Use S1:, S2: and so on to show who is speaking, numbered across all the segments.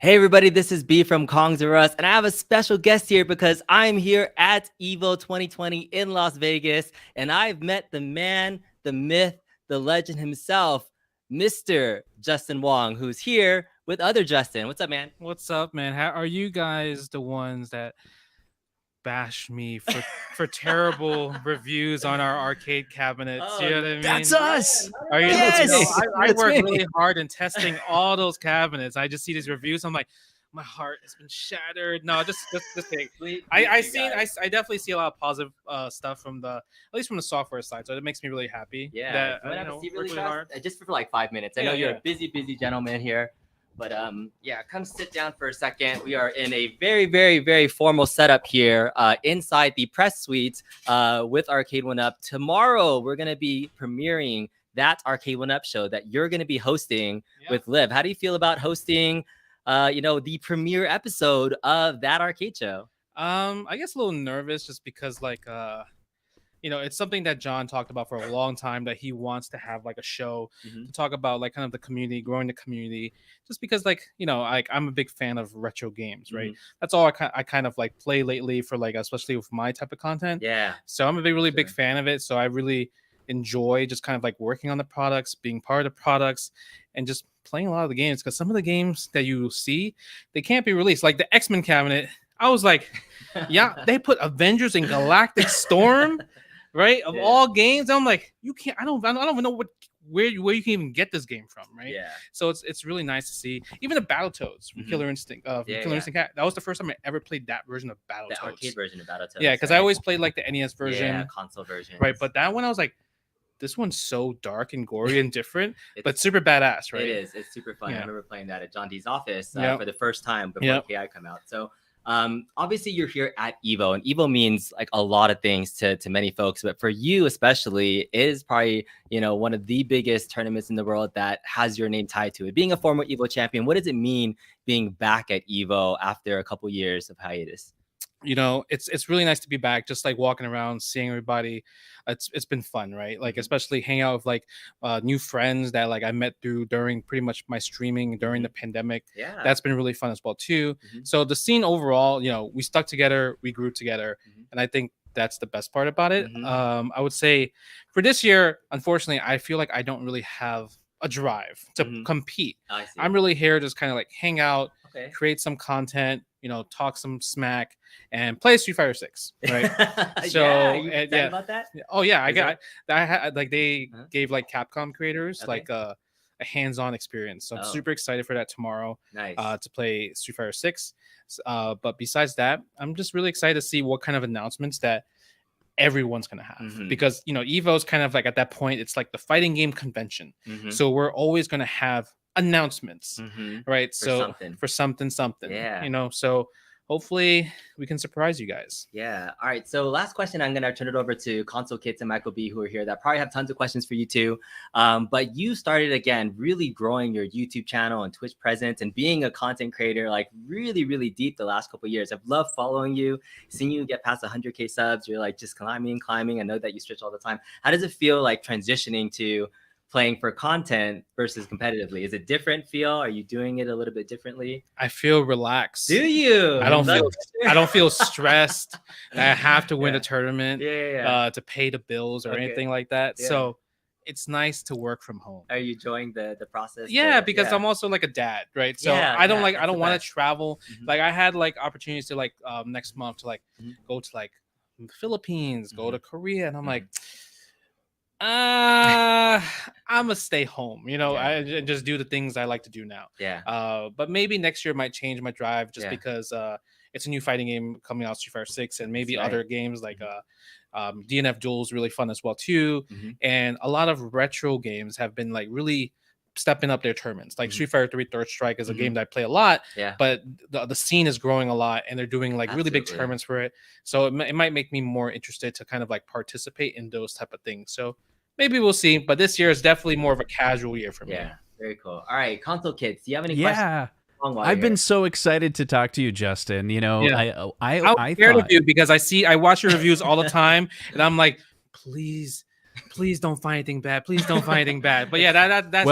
S1: Hey everybody, this is B from Kongs R Us, and I have a special guest here because I'm here at EVO 2020 in Las Vegas, and I've met the man, the myth, the legend himself, Mr. Justin Wong, who's here with other Justin. What's up, man?
S2: What's up, man? How are you guys the ones that bash me for terrible reviews on our arcade cabinets? You know what I mean?
S3: That's us.
S2: Are you?
S3: Yes,
S2: I
S3: that's
S2: work
S3: me.
S2: really hard in testing all those cabinets. I just see these reviews. I'm like, my heart has been shattered. No, just kidding. I definitely see a lot of positive stuff from at least from the software side. So it makes me really happy.
S1: Yeah,
S2: that
S1: you wanna have a seat
S2: work
S1: really
S2: really
S1: fast?
S2: hard.
S1: Just for like 5 minutes. I know you're a busy gentleman here. But yeah, come sit down for a second. We are in a very, very, very formal setup here inside the press suite with Arcade1Up. Tomorrow, we're going to be premiering that Arcade1Up show that you're going to be hosting with Liv. How do you feel about hosting, the premiere episode of that arcade show?
S2: I guess a little nervous just because it's something that John talked about for a long time, that he wants to have like a show to talk about like kind of the community, growing the community, just because I'm a big fan of retro games, right? That's all I kind of like play lately for especially with my type of content.
S1: Yeah.
S2: So I'm a really big fan of it. So I really enjoy just kind of like working on the products, being part of the products, and just playing a lot of the games, because some of the games that you see, they can't be released. Like the X-Men cabinet, I was like, yeah, they put Avengers and Galactic Storm. Right, of all games, I'm like, you can't. I don't even know where you can even get this game from, right?
S1: Yeah.
S2: So it's really nice to see. Even the Battletoads from Killer Instinct, Killer Instinct Cat. That was the first time I ever played that version of Battletoads.
S1: The arcade version of Battletoads.
S2: Yeah, because I always played like the NES version,
S1: console version.
S2: right? But that one, I was like, this one's so dark and gory and different, but super badass, right?
S1: It is. It's super fun.
S2: Yeah.
S1: I remember playing that at John D's office for the first time before KI come out. So obviously you're here at EVO, and EVO means like a lot of things to many folks, but for you especially, it is probably one of the biggest tournaments in the world that has your name tied to it. Being a former EVO champion, what does it mean being back at EVO after a couple years of hiatus?
S2: It's really nice to be back, just like walking around, seeing everybody. It's been fun, right? Like especially hang out with like new friends that like I met during pretty much my streaming during the pandemic.
S1: Yeah,
S2: that's been really fun as well too. So the scene overall, we stuck together, we grew together, and I think that's the best part about it. I would say for this year, unfortunately, I feel like I don't really have a drive to compete. I'm really here just kind of like hang out, create some content, talk some smack, and play Street Fighter 6, right? So
S1: are you excited about that?
S2: Oh yeah, I had like they gave like Capcom creators like a hands-on experience. So I'm super excited for that tomorrow.
S1: Nice.
S2: To play Street Fighter 6. But besides that, I'm just really excited to see what kind of announcements that everyone's gonna have, because EVO's kind of like at that point, it's like the fighting game convention. So we're always gonna have announcements, right? For something, so hopefully we can surprise you guys.
S1: Yeah. All right. So last question, I'm going to turn it over to Console Kids and Michael B, who are here, that probably have tons of questions for you too. But you started again, really growing your YouTube channel and Twitch presence and being a content creator, like really, really deep the last couple of years. I've loved following you, seeing you get past 100K subs. You're like just climbing. I know that you stretch all the time. How does it feel like transitioning to playing for content versus competitively? Is it different feel? Are you doing it a little bit differently?
S2: I feel relaxed.
S1: Do you?
S2: I don't feel stressed that I have to win a tournament to pay the bills or anything like that. So it's nice to work from home.
S1: Are you enjoying the process?
S2: Because I'm also like a dad, right? So I don't want to travel. Like I had like opportunities to like next month to like go to like the Philippines, go to Korea, and I'm like, I'm gonna stay home, I just do the things I like to do now. But maybe next year might change my drive, just because it's a new fighting game coming out, Street Fighter 6, and maybe other games like DNF Duel is really fun as well too. And a lot of retro games have been like really stepping up their tournaments. Like Street Fighter 3 Third Strike is a game that I play a lot, but the scene is growing a lot, and they're doing like really big tournaments for it. So it might make me more interested to kind of like participate in those type of things. So maybe we'll see, but this year is definitely more of a casual year for me.
S1: Yeah, very cool. All right, Console Kids, do you have any questions?
S3: I've been so excited to talk to you, Justin.
S2: I'm scared of you because I watch your reviews all the time, and I'm like, please don't find anything bad. Please don't find anything bad. But yeah, that's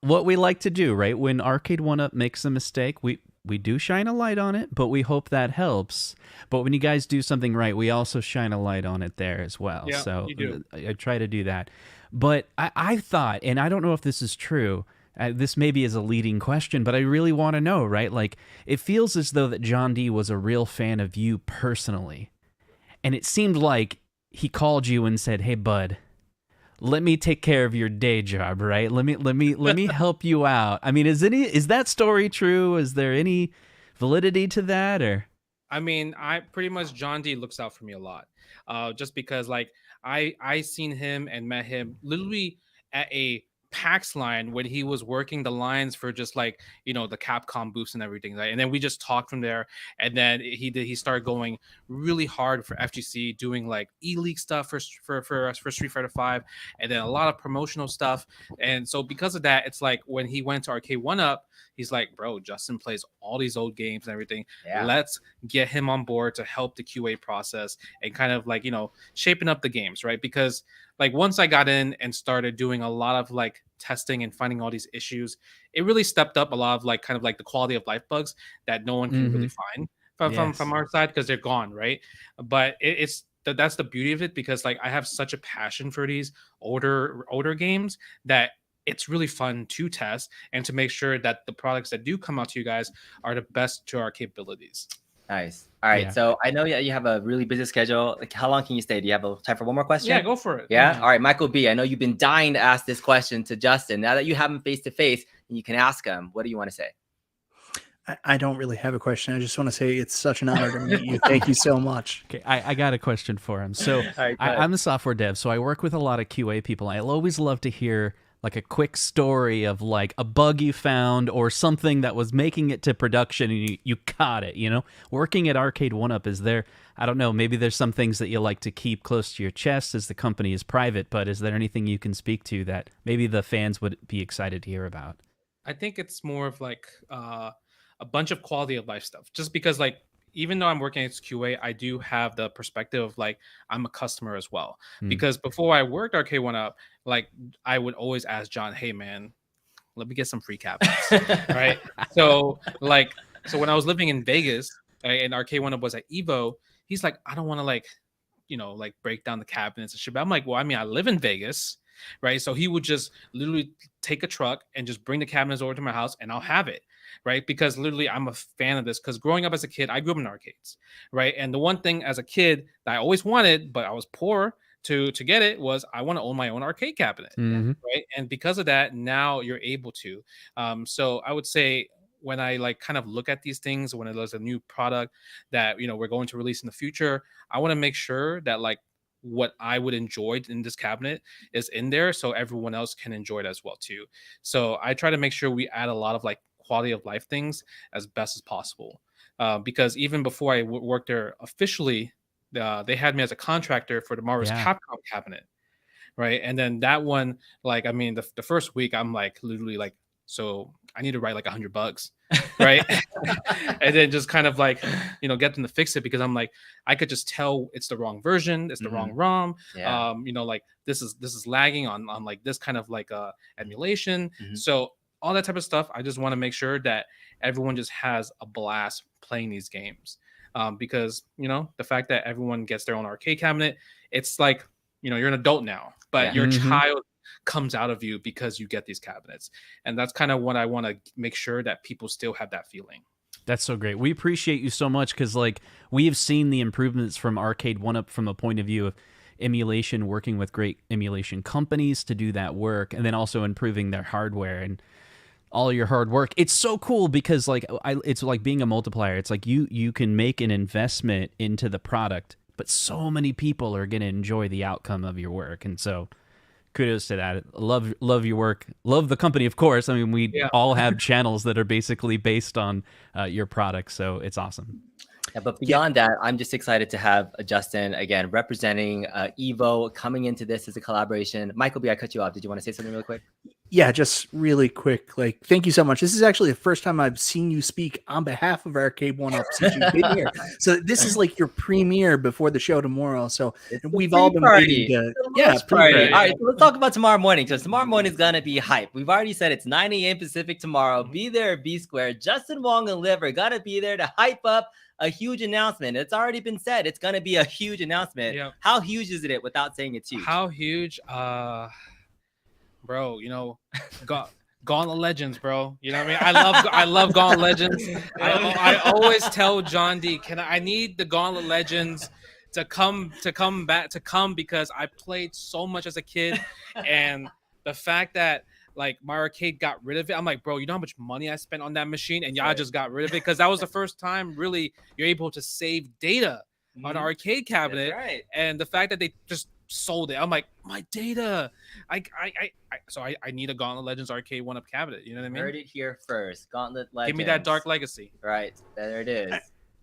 S3: what we like to do, right? When Arcade1Up makes a mistake, we do shine a light on it, but we hope that helps. But when you guys do something right, we also shine a light on it there as well.
S2: Yeah,
S3: so
S2: you do.
S3: I try to do that. But I thought, and I don't know if this is true, this maybe is a leading question, but I really want to know, right? Like, it feels as though that John D was a real fan of you personally. And it seemed like he called you and said, "Hey, bud, let me take care of your day job, right? Let me help you out." I mean, is that story true? Is there any validity to that, or?
S2: I mean, I pretty much John D looks out for me a lot, just because like I seen him and met him literally at a PAX line when he was working the lines for just like the Capcom booths and everything, right? And then we just talked from there, and then he started going really hard for FGC, doing like e-league stuff for Street Fighter 5, and then a lot of promotional stuff. And so because of that, it's like when he went to Arcade1Up, he's like, "Bro, Justin plays all these old games and everything.
S1: Yeah.
S2: Let's get him on board to help the QA process and kind of like shaping up the games," right? Because like once I got in and started doing a lot of like testing and finding all these issues, it really stepped up a lot of like kind of like the quality of life bugs that no one can really find from our side, because they're gone, right? But that's the beauty of it, because like I have such a passion for these older games that it's really fun to test and to make sure that the products that do come out to you guys are the best to our capabilities.
S1: Nice. All right.
S3: Yeah.
S1: So I know you have a really busy schedule. Like, how long can you stay? Do you have time for one more question?
S2: Yeah, go for it.
S1: Yeah. All right, Michael B. I know you've been dying to ask this question to Justin. Now that you have him face to face, you can ask him. What do you want to say?
S4: I don't really have a question. I just want to say it's such an honor to meet you. Thank you so much.
S3: Okay, I got a question for him. So
S1: right,
S3: I'm a software dev, so I work with a lot of QA people. I'll always love to hear like a quick story of like a bug you found or something that was making it to production and you caught it, Working at Arcade1Up, is there, I don't know, maybe there's some things that you like to keep close to your chest as the company is private, but is there anything you can speak to that maybe the fans would be excited to hear about?
S2: I think it's more of like a bunch of quality of life stuff, just because like even though I'm working as QA, I do have the perspective of like I'm a customer as well. Because before I worked Arcade1Up, like I would always ask John, "Hey man, let me get some free cabinets," right? So when I was living in Vegas and Arcade1Up was at EVO, he's like, "I don't want to like break down the cabinets and shit." But I'm like, "Well, I mean, I live in Vegas." Right. So he would just literally take a truck and just bring the cabinets over to my house and I'll have it. Right. Because literally I'm a fan of this, because growing up as a kid, I grew up in arcades. Right. And the one thing as a kid that I always wanted, but I was poor to get it, was I want to own my own arcade cabinet. Right. And because of that, now you're able to. So I would say, when I like kind of look at these things, when there's a new product that we're going to release in the future, I want to make sure that like what I would enjoy in this cabinet is in there, so everyone else can enjoy it as well too. So I try to make sure we add a lot of like quality of life things as best as possible, because even before I worked there officially, they had me as a contractor for the Marvel's Capcom cabinet, right? And then that one, like, I mean, the first week I'm like literally like, so I need to write like $100, right? And then just kind of like, get them to fix it, because I'm like, I could just tell it's the wrong version, it's the wrong ROM. Like this is lagging on like this kind of like emulation. So all that type of stuff, I just want to make sure that everyone just has a blast playing these games. Because the fact that everyone gets their own arcade cabinet, it's like, you're an adult now, but your child comes out of you because you get these cabinets. And that's kind of what I want to make sure that people still have that feeling.
S3: That's so great. We appreciate you so much, because like we have seen the improvements from Arcade1Up from a point of view of emulation, working with great emulation companies to do that work, and then also improving their hardware and all your hard work. It's so cool because like it's like being a multiplier. It's like you can make an investment into the product, but so many people are going to enjoy the outcome of your work. And so kudos to that. Love your work. Love the company, of course. I mean, we all have channels that are basically based on your product, so it's awesome.
S1: Yeah, but beyond that, I'm just excited to have Justin again representing EVO coming into this as a collaboration. Michael B, I cut you off. Did you want to say something real quick?
S4: Yeah, just really quick. Like, thank you so much. This is actually the first time I've seen you speak on behalf of Arcade1Up since you've been here. So this is like your premiere before the show tomorrow. So we've all been waiting to,
S1: party. All right, so let's talk about tomorrow morning, because tomorrow morning is gonna be hype. We've already said it's 9 a.m. Pacific tomorrow. Be there, be square. Justin Wong and Liv are gonna be there to hype up a huge announcement. It's already been said. It's gonna be a huge announcement. Yep. How huge is it without saying it's huge?
S2: How huge? Bro, you know, Gauntlet Legends, bro. You know what I mean? I love Gauntlet Legends. I always tell John D, I need the Gauntlet Legends to come because I played so much as a kid, and the fact that like my arcade got rid of it, I'm like, bro, you know how much money I spent on that machine, and y'all just got rid of it, because that was the first time really you're able to save data on an arcade cabinet. That's right. And the fact that they just sold it, I'm like, my data. So I need a Gauntlet Legends Arcade1Up cabinet. You know what I mean?
S1: Heard it here first. Gauntlet Legends.
S2: Give me that Dark Legacy.
S1: Right there it is.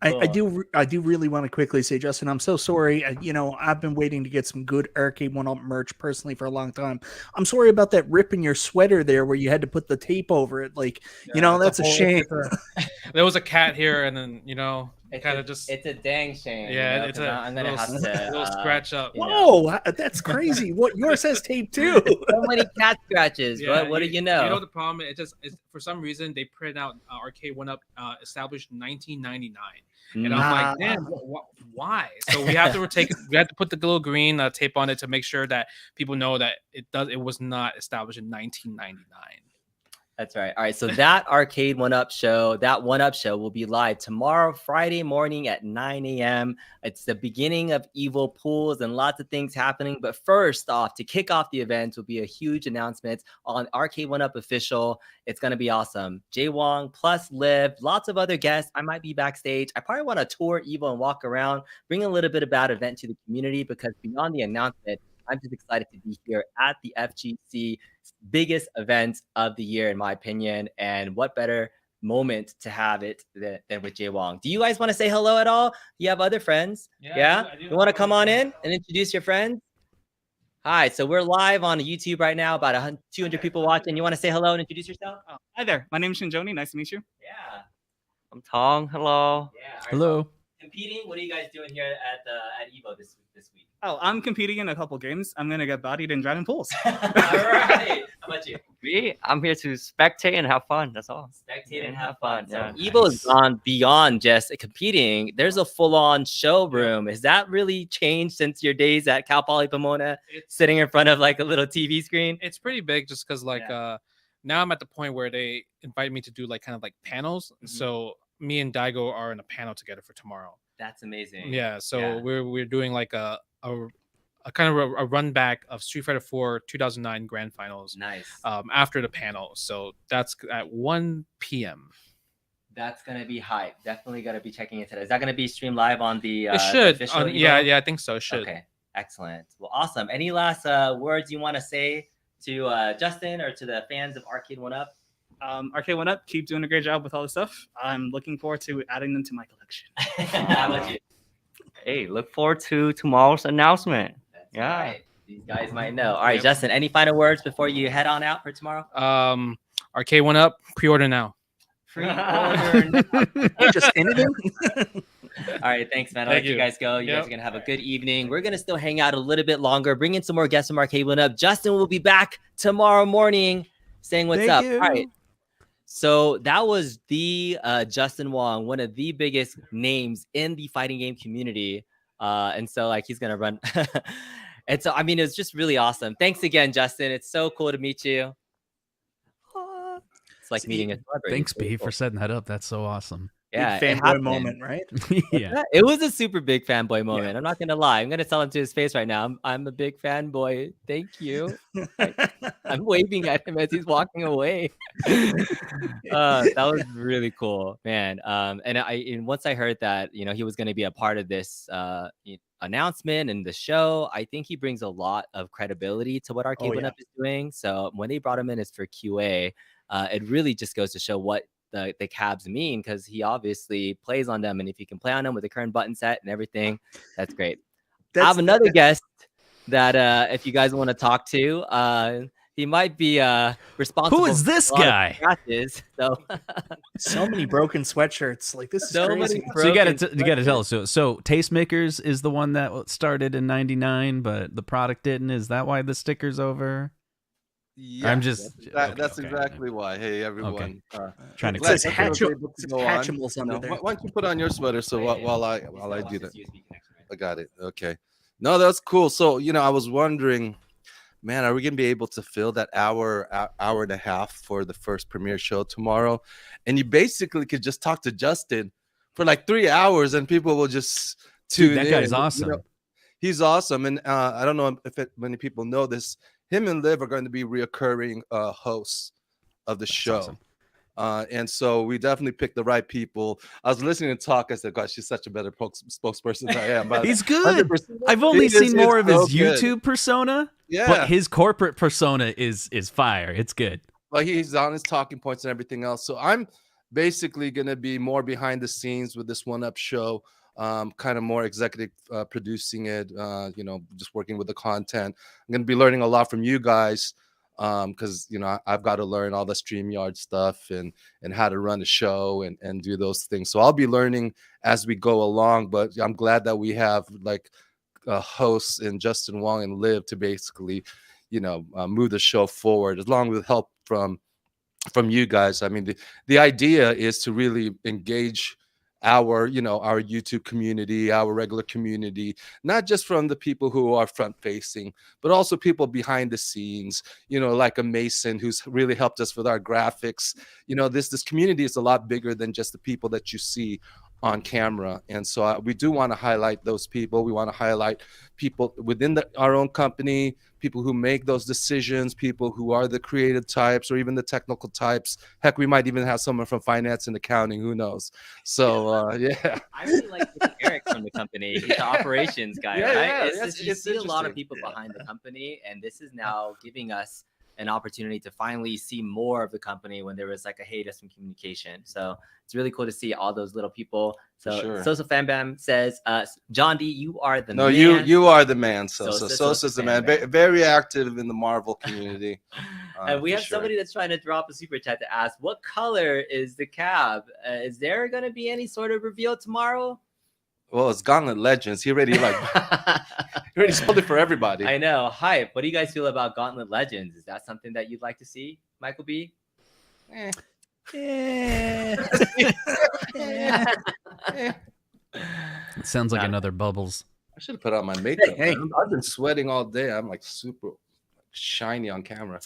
S4: I do really want to quickly say, Justin, I'm so sorry. I've been waiting to get some good Arcade1Up merch personally for a long time. I'm sorry about that rip in your sweater there where you had to put the tape over it. Like, that's a shame.
S2: There was a cat here, and then
S1: it's a dang shame.
S2: Yeah,
S1: I'm gonna have to
S2: little scratch up.
S4: Whoa, that's crazy. What, yours has tape too?
S1: So many cat scratches.
S2: Yeah,
S1: what do you know?
S2: You know the problem? It's for some reason they printed out Arcade1Up established 1999. And I'm like, damn, why? So we have to put the little green tape on it to make sure that people know that it was not established in 1999.
S1: That's right. All right. So that Arcade1Up show, that 1UP show will be live tomorrow, Friday morning at 9 a.m. It's the beginning of EVO pools and lots of things happening. But first off, to kick off the event will be a huge announcement on Arcade1Up official. It's going to be awesome. Jay Wong plus Liv, lots of other guests. I might be backstage. I probably want to tour EVO and walk around, bring a little bit about event to the community, because beyond the announcement, I'm just excited to be here at the FGC, biggest event of the year, in my opinion. And what better moment to have it than with Jay Wong. Do you guys want to say hello at all? Do you have other friends? Yeah? I do. You want to come on in and introduce your friends? Hi, so we're live on YouTube right now, about 200 people watching. You want to say hello and introduce yourself?
S5: Oh, hi there. My name is Shinjoni. Nice to meet you.
S1: Yeah.
S5: I'm Tong. Hello.
S1: Yeah.
S3: Hello.
S1: Competing? What are you guys doing here at EVO this week?
S5: Oh, I'm competing in a couple games. I'm gonna get bodied in driving pools.
S1: All right. How about you?
S6: Me? I'm here to spectate and have fun. That's all.
S1: Spectate and have fun. So
S6: Yeah.
S1: EVO has gone beyond just competing. There's a full-on showroom. Has that really changed since your days at Cal Poly Pomona, sitting in front of like a little TV screen?
S2: It's pretty big, just because now I'm at the point where they invite me to do like kind of like panels. Mm-hmm. So me and Daigo are in a panel together for tomorrow.
S1: That's amazing.
S2: Yeah, so we're doing like a kind of a run back of Street Fighter 4 2009 Grand Finals.
S1: Nice.
S2: After the panel, so that's at 1 p.m.
S1: That's gonna be hype. Definitely gotta be checking into that. Is that gonna be streamed live on the?
S2: It should.
S1: The official
S2: yeah, I think so. It should.
S1: Okay, excellent. Well, awesome. Any last words you want to say to Justin or to the fans of Arcade1Up?
S5: Arcade1Up, keep doing a great job with all this stuff. I'm looking forward to adding them to my collection.
S1: How about you?
S6: Hey, look forward to tomorrow's announcement.
S1: That's right. These guys might know. All right, Justin, any final words before you head on out for tomorrow?
S2: Arcade1Up, pre-order now.
S1: Pre-order now.
S4: Just anything?
S1: All right, thanks, man. I'll let you guys go. You guys are gonna have a good evening. We're gonna still hang out a little bit longer, bring in some more guests from Arcade1Up. Justin will be back tomorrow morning saying what's up. All right. So that was the Justin Wong, one of the biggest names in the fighting game community. And so like he's gonna run. And so I mean, it's just really awesome. Thanks again, Justin. It's so cool to meet you. It's like meeting a celebrity.
S3: Thanks, B, for setting that up. That's so awesome.
S1: Yeah,
S4: fanboy moment, right?
S3: Yeah,
S1: it was a super big fanboy moment. I'm not gonna lie. I'm gonna tell him to his face right now. I'm a big fanboy. Thank you. I'm waving at him as he's walking away. That was really cool, man. And once I heard that, he was gonna be a part of this announcement and the show, I think he brings a lot of credibility to what Arcade1Up is doing. So when they brought him in as for QA, it really just goes to show what the cabs mean, because he obviously plays on them, and if you can play on them with the current button set and everything, that's great. I have another guest that if you guys want to talk to, he might be responsible.
S3: Who is this guy?
S4: So many broken sweatshirts. Like this is crazy.
S3: So you got to tell us. So Tastemakers is the one that started in '99, but the product didn't. Is that why the sticker's over?
S7: Yeah,
S3: I'm just.
S7: That's exactly why. Hey, everyone.
S3: Trying to.
S4: It says Hatchimals under there.
S7: Why don't you put on your sweater while I do that? I got it. Okay. No, that's cool. So I was wondering, man, are we gonna be able to fill that hour and a half for the first premiere show tomorrow? And you basically could just talk to Justin for like 3 hours, and people will just tune in.
S3: That guy's awesome.
S7: He's awesome, and I don't know if many people know this. Him and Liv are going to be reoccurring hosts of the show.
S3: Awesome.
S7: And so we definitely picked the right people. I was listening to talk. I said, gosh, she's such a better spokesperson than I am. But
S3: he's good. I've only seen more of his YouTube persona, but his corporate persona is fire. It's good.
S7: Well, he's on his talking points and everything else. So I'm basically going to be more behind the scenes with this 1UP show, kind of more executive producing it, just working with the content. I'm going to be learning a lot from you guys. Because I've got to learn all the StreamYard stuff and how to run a show and do those things. So I'll be learning as we go along. But I'm glad that we have like hosts and Justin Wong and Liv to basically, move the show forward, along with help from you guys. I mean, the idea is to really engage our YouTube community, our regular community, not just from the people who are front facing, but also people behind the scenes, like a Mason who's really helped us with our graphics. This community is a lot bigger than just the people that you see on camera. And so we do want to highlight those people. We want to highlight people within our own company, people who make those decisions, people who are the creative types or even the technical types. Heck, we might even have someone from finance and accounting, who knows? So, yeah.
S1: I really like Eric from the company. He's the operations guy, right? You see a lot of people behind the company, and this is now giving us an opportunity to finally see more of the company when there was like a hiatus from communication. So it's really cool to see all those little people. So Sosa Fan Bam says, John D, you are the man.
S7: You are the man. Sosa's the man. Very active in the Marvel community.
S1: And we have somebody that's trying to drop a super chat to ask, what color is the cab? Is there going to be any sort of reveal tomorrow?
S7: Well, it's Gauntlet Legends. He already sold it for everybody.
S1: I know. Hype. What do you guys feel about Gauntlet Legends? Is that something that you'd like to see, Michael B?
S3: It sounds like another Bubbles.
S7: I should have put on my makeup. Hey. I've been sweating all day. I'm like super shiny on camera.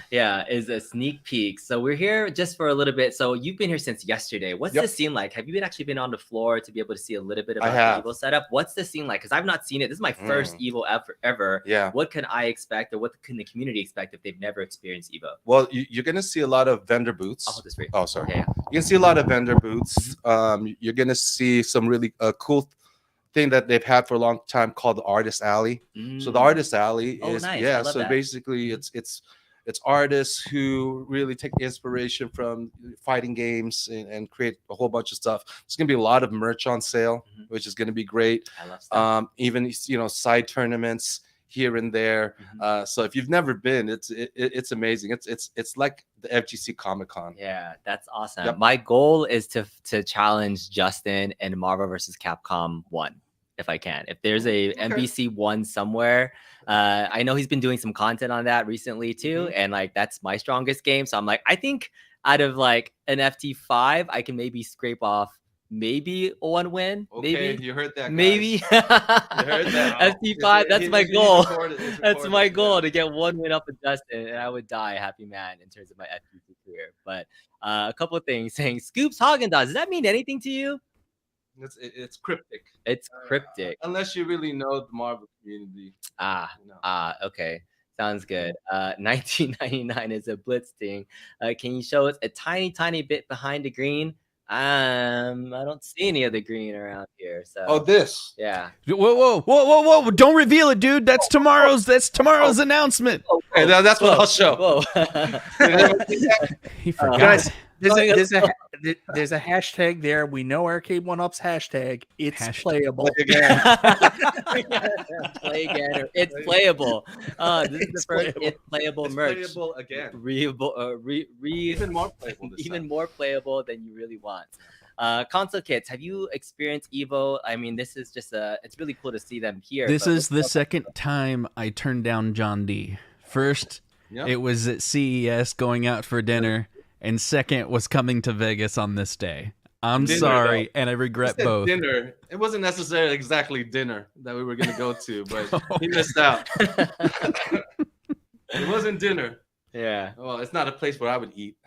S1: Yeah, is a sneak peek. So we're here just for a little bit. So you've been here since yesterday. What's this scene like? Have you actually been on the floor to be able to see a little bit about the EVO setup? What's the scene like? Because I've not seen it. This is my first EVO ever.
S7: Yeah.
S1: What can I expect, or what can the community expect if they've never experienced EVO?
S7: Well, you're going to see a lot of vendor booths.
S1: I'll hold this for you.
S7: Oh, sorry.
S1: Okay, yeah.
S7: You can see a lot of vendor booths. You're going to see some really cool thing that they've had for a long time called the Artist Alley. So the Artist Alley is
S1: nice.
S7: So basically it's artists who really take inspiration from fighting games and create a whole bunch of stuff. There's gonna be a lot of merch on sale, which is gonna be great.
S1: I love stuff.
S7: Even side tournaments here and there. So if you've never been, it's amazing. It's like the FGC Comic-Con.
S1: Yeah, that's awesome. Yep. My goal is to challenge Justin in Marvel vs. Capcom 1. If I can. If there's a NBC 1 somewhere, I know he's been doing some content on that recently too, and like that's my strongest game. So I'm like, I think out of like an FT5, I can maybe scrape off maybe one win.
S7: Okay,
S1: maybe
S7: you heard that.
S1: Maybe
S7: you heard that.
S1: FT5. That's my goal. That's my goal, to get one win up with Justin, and I would die a happy man in terms of my FT2 career. But a couple of things saying Scoops Haagen-Dazs. Does that mean anything to you?
S7: It's cryptic.
S1: It's cryptic.
S7: Unless you really know the Marvel community.
S1: Okay. Sounds good. 1999 is a blitz thing. Can you show us a tiny bit behind the green? I don't see any of the green around here. So
S7: this.
S1: Yeah.
S3: Whoa. Don't reveal it, dude. That's tomorrow's announcement.
S7: Okay, that's what I'll show.
S1: Whoa.
S3: He forgot.
S4: There's a hashtag there. We know Arcade1Up's hashtag. It's playable.
S1: Play again. Or it's playable. This is the first it's playable merch.
S7: Playable again.
S1: Even more playable. Even more playable than you really want. Console Kids, have you experienced EVO? I mean, this is just it's really cool to see them here.
S3: This is the second time I turned down John D. First, it was at CES going out for dinner, and second was coming to Vegas on this day. I'm sorry, and I regret both.
S7: Dinner. It wasn't necessarily exactly dinner that we were going to go to, but he missed out. It wasn't dinner.
S1: Yeah.
S7: Well, it's not a place where I would eat.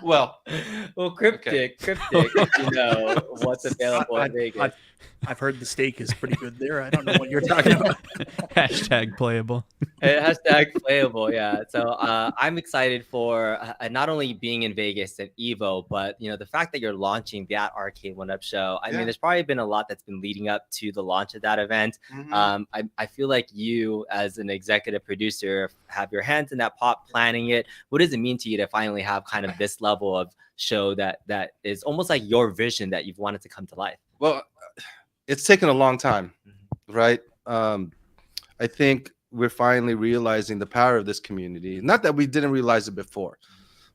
S1: well, cryptic. If you know what's available in Vegas.
S4: I've heard the steak is pretty good there. I don't know what you're talking about.
S3: Hashtag playable.
S1: Hashtag playable. Yeah. So I'm excited for not only being in Vegas at EVO, but the fact that you're launching that Arcade1Up show. I mean, there's probably been a lot that's been leading up to the launch of that event. I feel like you, as an executive producer, have your hands in that pot planning it. What does it mean to you to finally have kind of this level of show that is almost like your vision that you've wanted to come to life?
S7: Well, it's taken a long time, right? I think we're finally realizing the power of this community. Not that we didn't realize it before,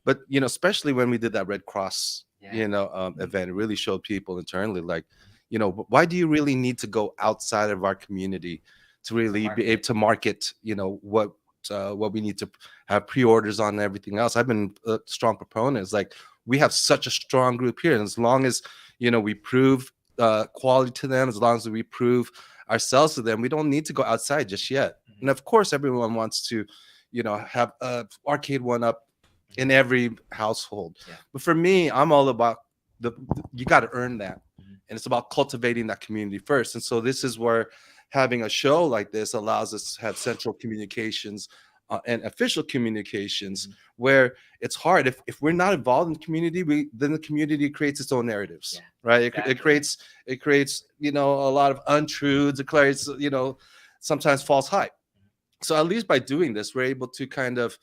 S7: but especially when we did that Red Cross, event, it really showed people internally, like, why do you really need to go outside of our community to really be able to market, what we need to have pre-orders on and everything else. I've been a strong proponent. It's like we have such a strong group here, and as long as we prove quality to them, as long as we prove ourselves to them, we don't need to go outside just yet. And of course, everyone wants to, have Arcade1Up in every household. But for me, I'm all about you got to earn that, and it's about cultivating that community first. And so this is where having a show like this allows us to have central communications and official communications, where it's hard if we're not involved in the community, then the community creates its own narratives, right? It creates a lot of untruths. It creates sometimes false hype. So at least by doing this, we're able to kind of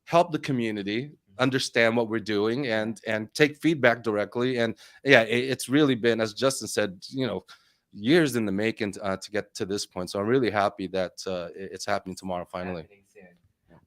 S7: help the community understand what we're doing and take feedback directly. And it's really been, as Justin said, years in the making to get to this point. So I'm really happy that it's happening tomorrow finally.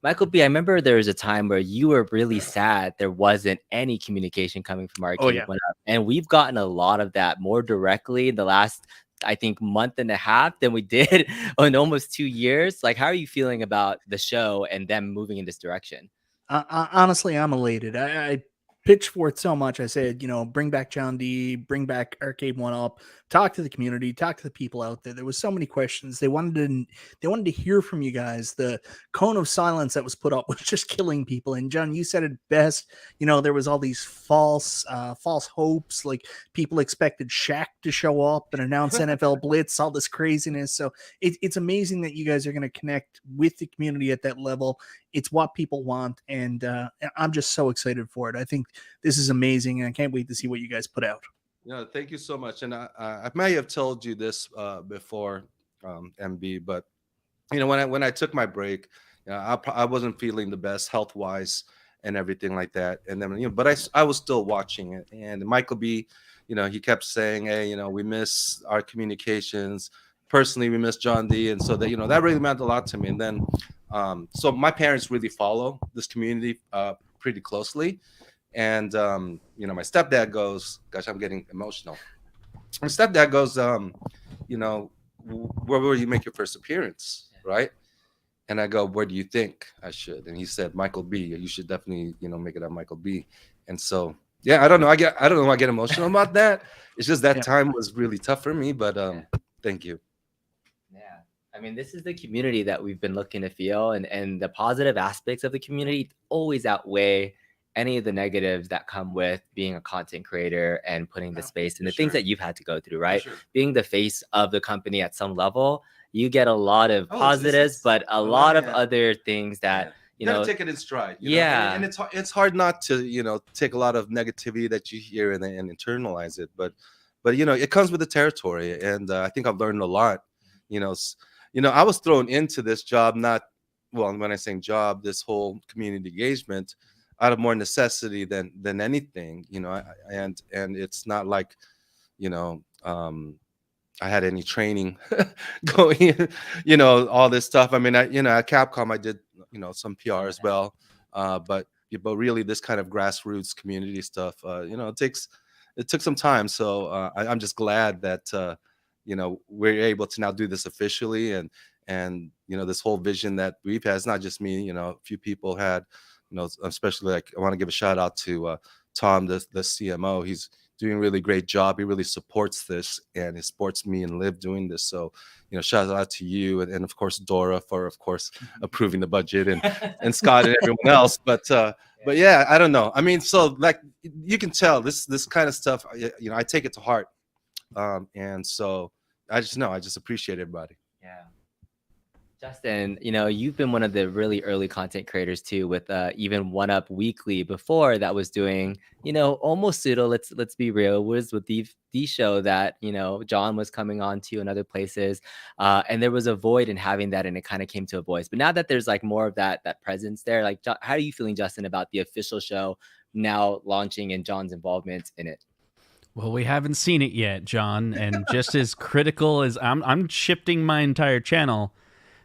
S1: Michael B., I remember there was a time where you were really sad there wasn't any communication coming from Arcade1Up. And we've gotten a lot of that more directly in the last, I think, month and a half than we did in almost 2 years. Like, how are you feeling about the show and them moving in this direction?
S4: Honestly, I'm elated. I pitched for it so much. I said, bring back John D, bring back Arcade1Up, talk to the community, talk to the people out there. There was so many questions. They wanted to hear from you guys. The cone of silence that was put up was just killing people. And John, you said it best. There was all these false hopes. Like, people expected Shaq to show up and announce NFL Blitz, all this craziness. So it's amazing that you guys are going to connect with the community at that level. It's what people want, and I'm just so excited for it. I think this is amazing, and I can't wait to see what you guys put out.
S7: Yeah, thank you so much. And I may have told you this before, MB, but when I took my break, I wasn't feeling the best health-wise and everything like that. And then but I was still watching it. And Michael B, he kept saying, "Hey, we miss our communications. Personally, we miss John D." And so that that really meant a lot to me. And then so my parents really follow this community pretty closely. And my stepdad goes, gosh, I'm getting emotional. My stepdad goes, where will you make your first appearance, right? And I go, where do you think I should? And he said, Michael B. You should definitely, make it on Michael B. And so, I don't know. I don't know. I get emotional about that. It's just that time was really tough for me. But thank you.
S1: I mean, this is the community that we've been looking to feel, and the positive aspects of the community always outweigh any of the negatives that come with being a content creator and putting the space and the things that you've had to go through, right? Being the face of the company at some level, you get a lot of positives, but a lot of other things that,
S7: you gotta take it in stride.
S1: And
S7: it's hard not to, take a lot of negativity that you hear and internalize it. But it comes with the territory. And I think I've learned a lot, I was thrown into this job, when I say job, this whole community engagement, out of more necessity than anything, you know. And it's not like, you know, I had any training going in, you know, all this stuff. I mean, you know, at Capcom I did, you know, some PR as well, but really this kind of grassroots community stuff, you know, it took some time. So I'm just glad that you know, we're able to now do this officially, and you know, this whole vision that we've had, it's not just me, you know, a few people had, you know, especially like I want to give a shout out to Tom, the CMO. He's doing a really great job. He really supports this, and he supports me and Liv doing this. So, you know, shout out to you, and of course Dora for, of course, approving the budget, and Scott and everyone else. But yeah, I don't know. I mean, so like you can tell this kind of stuff, you know, I take it to heart, and so I just appreciate everybody.
S1: Yeah. Justin, you know, you've been one of the really early content creators too, with even 1UP Weekly before that was doing, you know, almost pseudo. Let's be real, was with the show that, you know, John was coming on to and other places, and there was a void in having that, and it kind of came to a voice. But now that there's like more of that presence there, like, how are you feeling, Justin, about the official show now launching and John's involvement in it?
S3: Well, we haven't seen it yet, John, and just as critical as I'm shifting my entire channel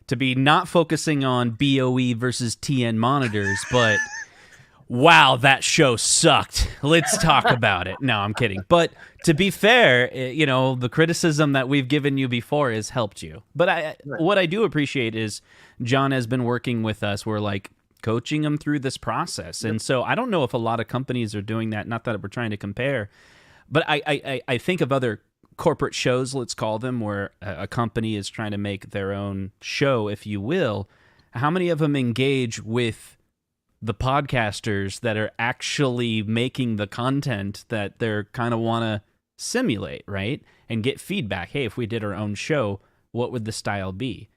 S3: to be not focusing on BOE versus TN monitors, but wow, that show sucked. Let's talk about it. No, I'm kidding. But to be fair, you know, the criticism that we've given you before has helped you. But what I do appreciate is John has been working with us. We're like coaching him through this process. And so I don't know if a lot of companies are doing that. Not that we're trying to compare, but I think of other corporate shows, let's call them, where a company is trying to make their own show, if you will. How many of them engage with the podcasters that are actually making the content that they're kind of want to simulate, right? And get feedback. Hey, if we did our own show, what would the style be?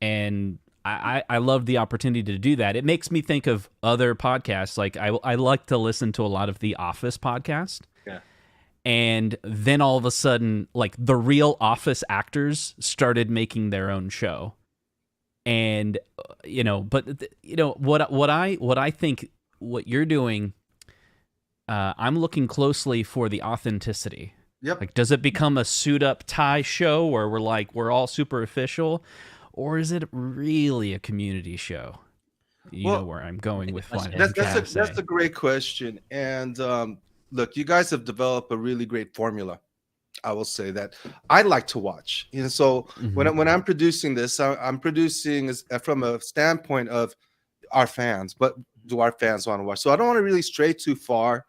S3: And I love the opportunity to do that. It makes me think of other podcasts. Like I like to listen to a lot of the Office podcast.
S7: Yeah.
S3: And then all of a sudden, like the real Office actors started making their own show. And, you know, but, you know, what I think what you're doing, I'm looking closely for the authenticity.
S7: Yep.
S3: Like, does it become a suit up tie show where we're all super official, or is it really a community show? You know where I'm going with what
S7: that's a great question. And, look, you guys have developed a really great formula. I will say that I like to watch. You know, so when I'm producing this, I'm producing from a standpoint of our fans. But do our fans want to watch? So I don't want to really stray too far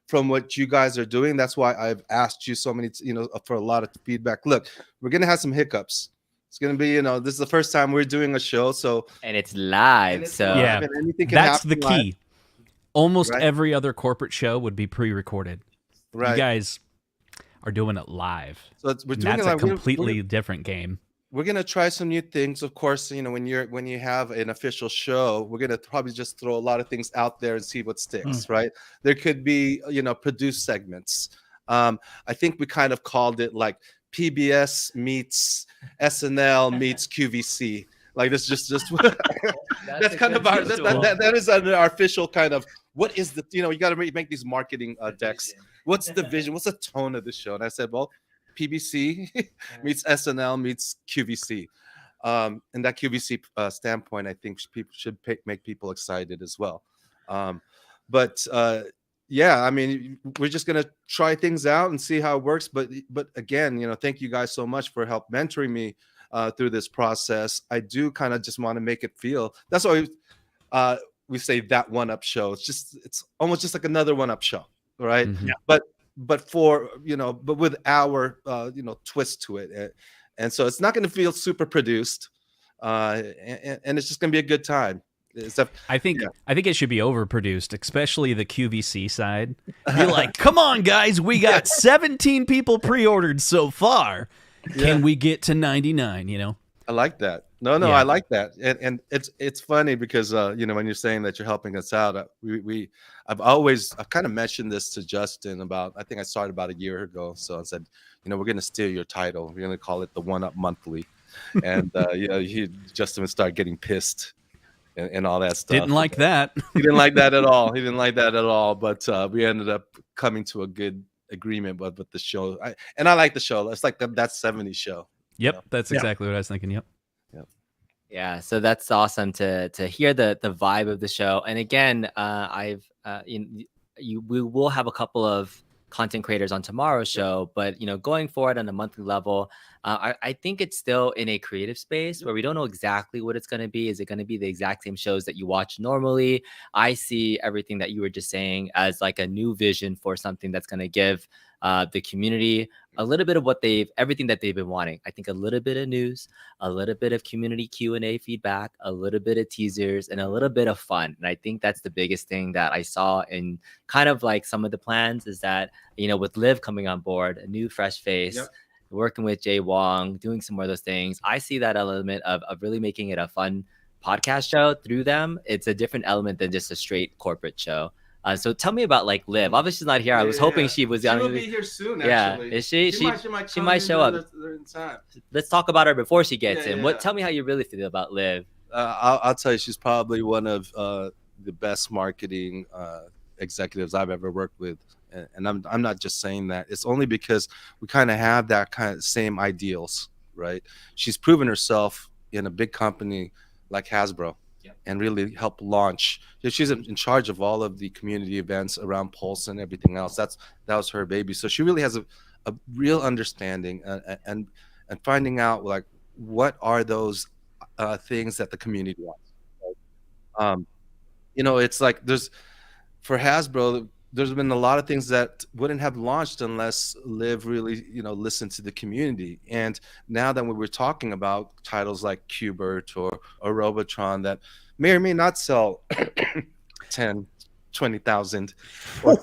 S7: from what you guys are doing. That's why I've asked you so many, you know, for a lot of feedback. Look, we're gonna have some hiccups. It's gonna be, you know, this is the first time we're doing a show, so
S1: and it's live. So
S3: yeah,
S7: anything can
S3: that's
S7: happen
S3: the key.
S7: live.
S3: Almost every other corporate show would be pre-recorded.
S7: Right.
S3: You guys are doing it live.
S7: So we're doing
S3: that's
S7: it like
S3: a completely different game.
S7: We're gonna try some new things. Of course, you know, when you have an official show, we're gonna probably just throw a lot of things out there and see what sticks. Right? There could be, you know, produced segments. I think we kind of called it like PBS meets SNL meets QVC. Like this, just that's kind of our that is our official kind of, what is the, you know, you got to make these marketing decks. What's the vision? What's the tone of the show? And I said, well, PBC meets SNL meets QVC. And that QVC standpoint, I think people should make people excited as well. But yeah, I mean, we're just gonna try things out and see how it works. But again, you know, thank you guys so much for help mentoring me through this process. I do kind of just want to make it feel. That's why we say that 1UP show. It's almost just like another 1UP show, right? Yeah. But for, you know, but with our you know, twist to it, and so it's not going to feel super produced, and it's just going to be a good time.
S3: I think it should be overproduced, especially the QVC side. You're like, come on, guys, we got 17 people pre-ordered so far. Can we get to 99? You know,
S7: I like that. No, yeah. I like that, and it's funny because you know, when you're saying that you're helping us out, I've kind of mentioned this to Justin about, I think I started about a year ago. So I said, you know, we're going to steal your title. We're going to call it the 1UP Monthly, and you know, Justin would start getting pissed. and all that stuff.
S3: Didn't like that.
S7: He didn't like that at all. He didn't like that at all. But we ended up coming to a good agreement with the show. I like the show. It's like that 70s show.
S3: Yep, that's exactly what I was thinking. Yep.
S1: Yeah, so that's awesome to hear the vibe of the show. And again, we will have a couple of content creators on tomorrow's show, but going forward on a monthly level, I think it's still in a creative space where we don't know exactly what it's going to be. Is it going to be the exact same shows that you watch normally? I see everything that you were just saying as like a new vision for something that's going to give the community a little bit of everything that they've been wanting. I think a little bit of news, a little bit of community Q&A feedback, a little bit of teasers, and a little bit of fun. And I think that's the biggest thing that I saw in kind of like some of the plans is that, with Liv coming on board, a new fresh face, working with Jay Wong, doing some more of those things. I see that element of really making it a fun podcast show through them. It's a different element than just a straight corporate show. So tell me about like Liv. Obviously she's not here. I was hoping she was.
S7: She will be here soon. Actually.
S1: Yeah, is she? She might show up.
S7: Time.
S1: Let's talk about her before she gets in. Tell me how you really feel about Liv.
S7: I'll tell you, she's probably one of the best marketing executives I've ever worked with, and I'm not just saying that. It's only because we kind of have that kind of same ideals, right? She's proven herself in a big company like Hasbro. And really help launch. She's in charge of all of the community events around Pulse and everything else. That was her baby. So she really has a real understanding and finding out like what are those things that the community wants. It's like for Hasbro, there's been a lot of things that wouldn't have launched unless Liv really, listened to the community. And now that we were talking about titles like Qbert or Robotron that may or may not sell 10, 20,000. But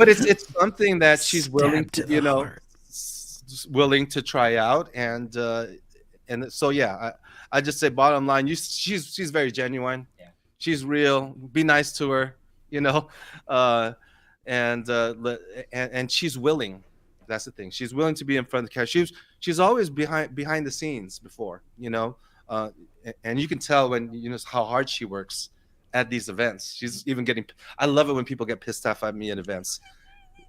S7: it's something that she's willing to, willing to try out. And so, I just say bottom line, she's very genuine. She's real. Be nice to her, and she's willing. That's the thing. She's willing to be in front of the camera. She's always behind the scenes before, and you can tell when how hard she works at these events. She's even getting. I love it when people get pissed off at me at events.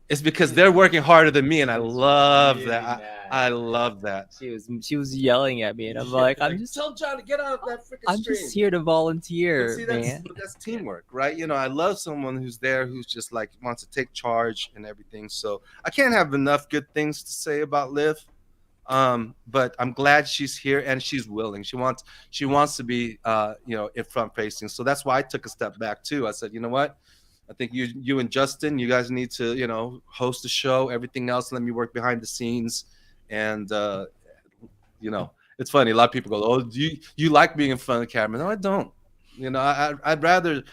S7: It's because they're working harder than me, and I love that. I love that.
S1: She was yelling at me, and I'm like, I'm just
S7: tell John to get out of that freaking
S1: I'm
S7: stream.
S1: just here to volunteer,
S7: see,
S1: man.
S7: That's teamwork, right? I love someone who's there, who's just like wants to take charge and everything. So I can't have enough good things to say about Liv, but I'm glad she's here and she's willing. She wants to be, in front facing. So that's why I took a step back too. I said, you know what? I think you and Justin, you guys need to, host the show. Everything else, let me work behind the scenes. And it's funny. A lot of people go, "Oh, do you like being in front of the camera?" No, I don't. I'd rather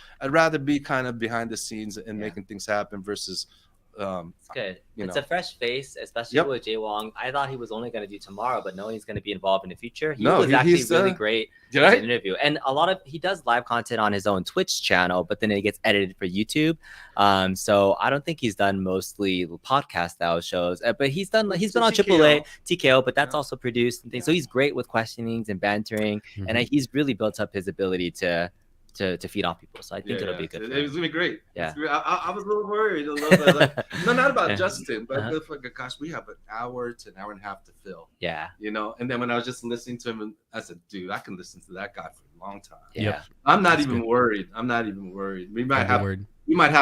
S7: be kind of behind the scenes and making things happen versus.
S1: It's good. It's a fresh face, especially with Jay Wong. I thought he was only going to do tomorrow, but knowing he's going to be involved in the future, he was actually really great in the interview. And he does live content on his own Twitch channel, but then it gets edited for YouTube. So I don't think he's done mostly podcast style shows, but he's been on AAA TKO, but that's also produced and things. So he's great with questionings and bantering, and he's really built up his ability to feed off people. So I think it'll be good.
S7: It was gonna be great.
S1: Yeah.
S7: I was a little worried. No, not about Justin, but gosh, we have an hour to an hour and a half to fill.
S1: Yeah.
S7: And then when I was just listening to him, I said, dude, I can listen to that guy for a long time.
S1: Yeah.
S7: I'm not even worried. We might have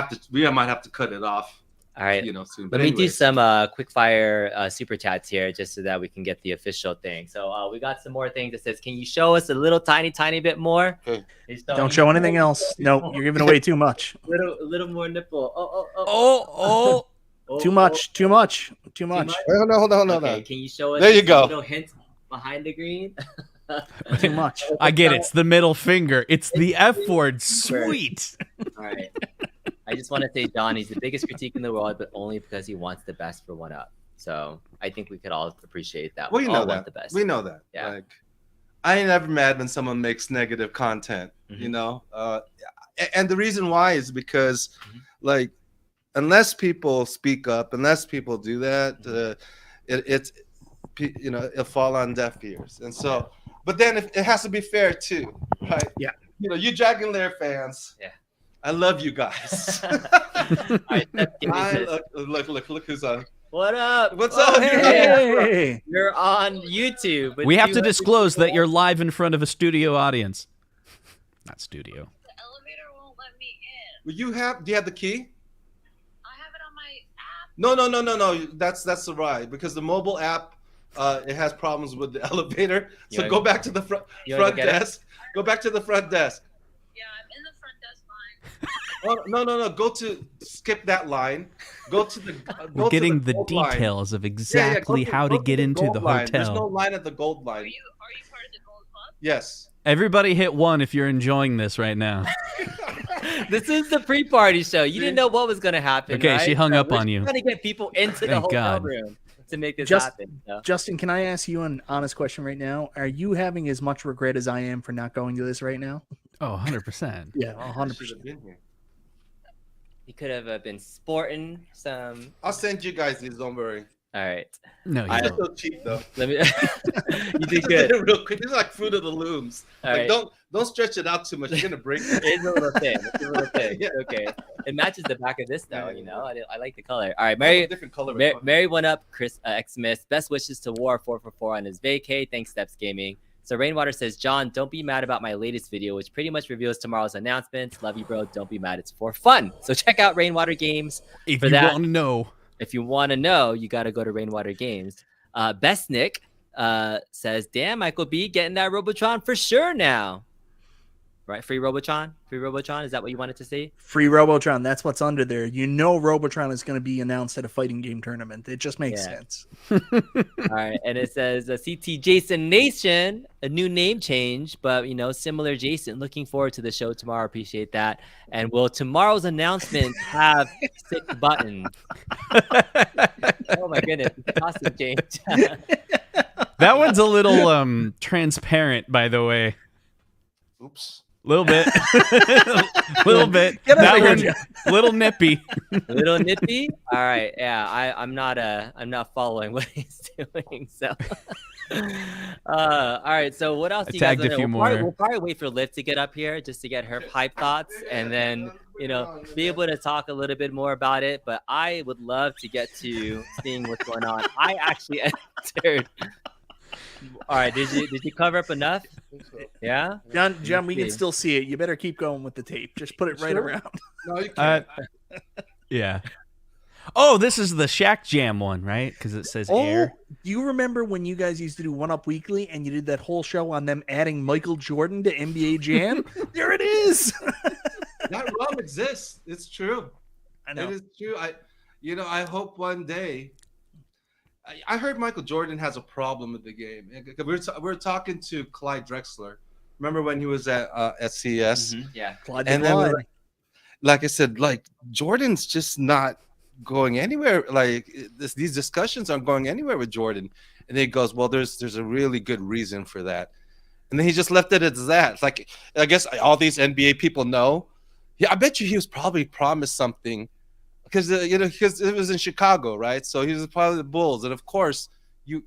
S7: to cut it off.
S1: All right.
S7: Soon.
S1: Let me do some quick fire super chats here just so that we can get the official thing. So we got some more things that says, can you show us a little tiny bit more?
S7: Okay.
S4: Don't show anything else. No, you're giving away too much.
S1: A little more nipple.
S4: Too much.
S7: Hold on.
S1: Okay, can you show us
S7: there you go.
S1: A little hint behind the green?
S4: Too much.
S3: I get it. It's the middle finger. It's the F word. Sweet.
S1: All right. I just want to say, John, he's the biggest critique in the world, but only because he wants the best for 1UP. So I think we could all appreciate that.
S7: Well,
S1: we all want the best.
S7: We know that.
S1: Yeah.
S7: I ain't ever mad when someone makes negative content, and the reason why is because, unless people speak up, unless people do that, it'll fall on deaf ears. And so But then it has to be fair too, right?
S4: Yeah.
S7: You know, you Dragon Lair fans.
S1: Yeah.
S7: I love you guys.
S1: Right,
S7: look who's on.
S1: What up?
S7: What's
S1: Oh,
S7: up?
S4: Hey.
S1: You're on YouTube.
S3: We have to disclose that you're live in front of a studio audience. Not studio.
S8: The elevator won't let me in.
S7: Do you have the key?
S8: I have it on my app.
S7: No. That's the ride because the mobile app it has problems with the elevator. So
S1: You
S7: go
S1: wanna-
S7: back to the front
S1: get it?
S7: desk. Go back to the front desk.
S8: Yeah, I'm in the front desk line.
S7: Oh, no. Skip that line. Go to the.
S3: We're getting the details of exactly how to get into the
S7: hotel. There's no
S3: hotel.
S7: line at the gold
S8: Are
S7: line.
S8: you part of the gold club?
S7: Yes.
S3: Everybody hit 1 if you're enjoying this right now.
S1: This is the pre-party show. You didn't know what was going to happen.
S3: Okay,
S1: right?
S3: she hung up
S1: we're
S3: on you.
S1: trying to get people into the
S3: Thank
S1: hotel
S3: God.
S1: room to make this
S4: Just-
S1: happen. So.
S4: Justin, can I ask you an honest question right now? Are you having as much regret as I am for not going to this right now?
S3: Oh, 100%.
S4: Yeah,
S7: I
S4: 100%.
S7: should have been here.
S1: You could have been sporting some.
S7: I'll send you guys these. Don't worry.
S1: All right.
S3: No, you
S1: I-
S3: don't.
S7: So cheap though.
S1: Let me. You did good.
S7: Real quick. These are like Fruit of the Looms.
S1: All
S7: Like
S1: right.
S7: don't stretch it out too much. You're gonna break it.
S1: It's a little thin. It's a little thin.
S7: Yeah.
S1: Okay. It matches the back of this though. You know, I like the color. All right,
S7: Mary, different color.
S1: Mary went up. Chris Xmas. Best wishes to War 444 on his vacay. Thanks, Steps Gaming. So Rainwater says, John, don't be mad about my latest video, which pretty much reveals tomorrow's announcements. Love you, bro. Don't be mad. It's for fun. So check out Rainwater Games.
S3: If
S1: for
S3: you
S1: that.
S3: want to know.
S1: If you want to know, you got to go to Rainwater Games. Best Nick says, damn, Michael B, getting that Robotron for sure now. Right? Free Robotron? Free Robotron? Is that what you wanted to see?
S4: Free Robotron, that's what's under there. You know Robotron is going to be announced at a fighting game tournament. It just makes sense.
S1: All right. And it says CT Jason Nation, a new name change, but, you know, similar Jason. Looking forward to the show tomorrow. Appreciate that. And will tomorrow's announcement have 6 buttons? Oh, my goodness. It's a costume change.
S3: That one's a little transparent, by the way.
S7: Oops.
S3: Little bit. Little bit.
S4: Get out
S3: That
S4: of
S3: one,
S4: here,
S3: little nippy.
S1: Little nippy. All right. Yeah, I'm not following what he's doing. So all right. So what else do you guys
S3: tagged a few
S1: we'll probably wait for Liv to get up here just to get her hype thoughts and then, you know, be able to talk a little bit more about it. But I would love to get to seeing what's going on. I actually entered. All right, did you cover up enough? Yeah,
S4: John, we can still see it. You better keep going with the tape. Just put it right around.
S7: No, you can't.
S3: Yeah. Oh, this is the Shack Jam one, right? Because it says air.
S4: Do you remember when you guys used to do 1UP Weekly and you did that whole show on them adding Michael Jordan to NBA Jam? There it is.
S7: That ROM exists. It's true.
S4: I know.
S7: It is true. I hope one day. I heard Michael Jordan has a problem with the game. We were talking to Clyde Drexler. Remember when he was at CES?
S1: Mm-hmm. Yeah.
S4: Clyde
S7: And then, like I said, like Jordan's just not going anywhere. Like these discussions aren't going anywhere with Jordan. And he goes, well, there's a really good reason for that. And then he just left it as that. It's like, I guess all these NBA people know. Yeah, I bet you he was probably promised something. Because because it was in Chicago, right? So he was part of the Bulls, and of course, you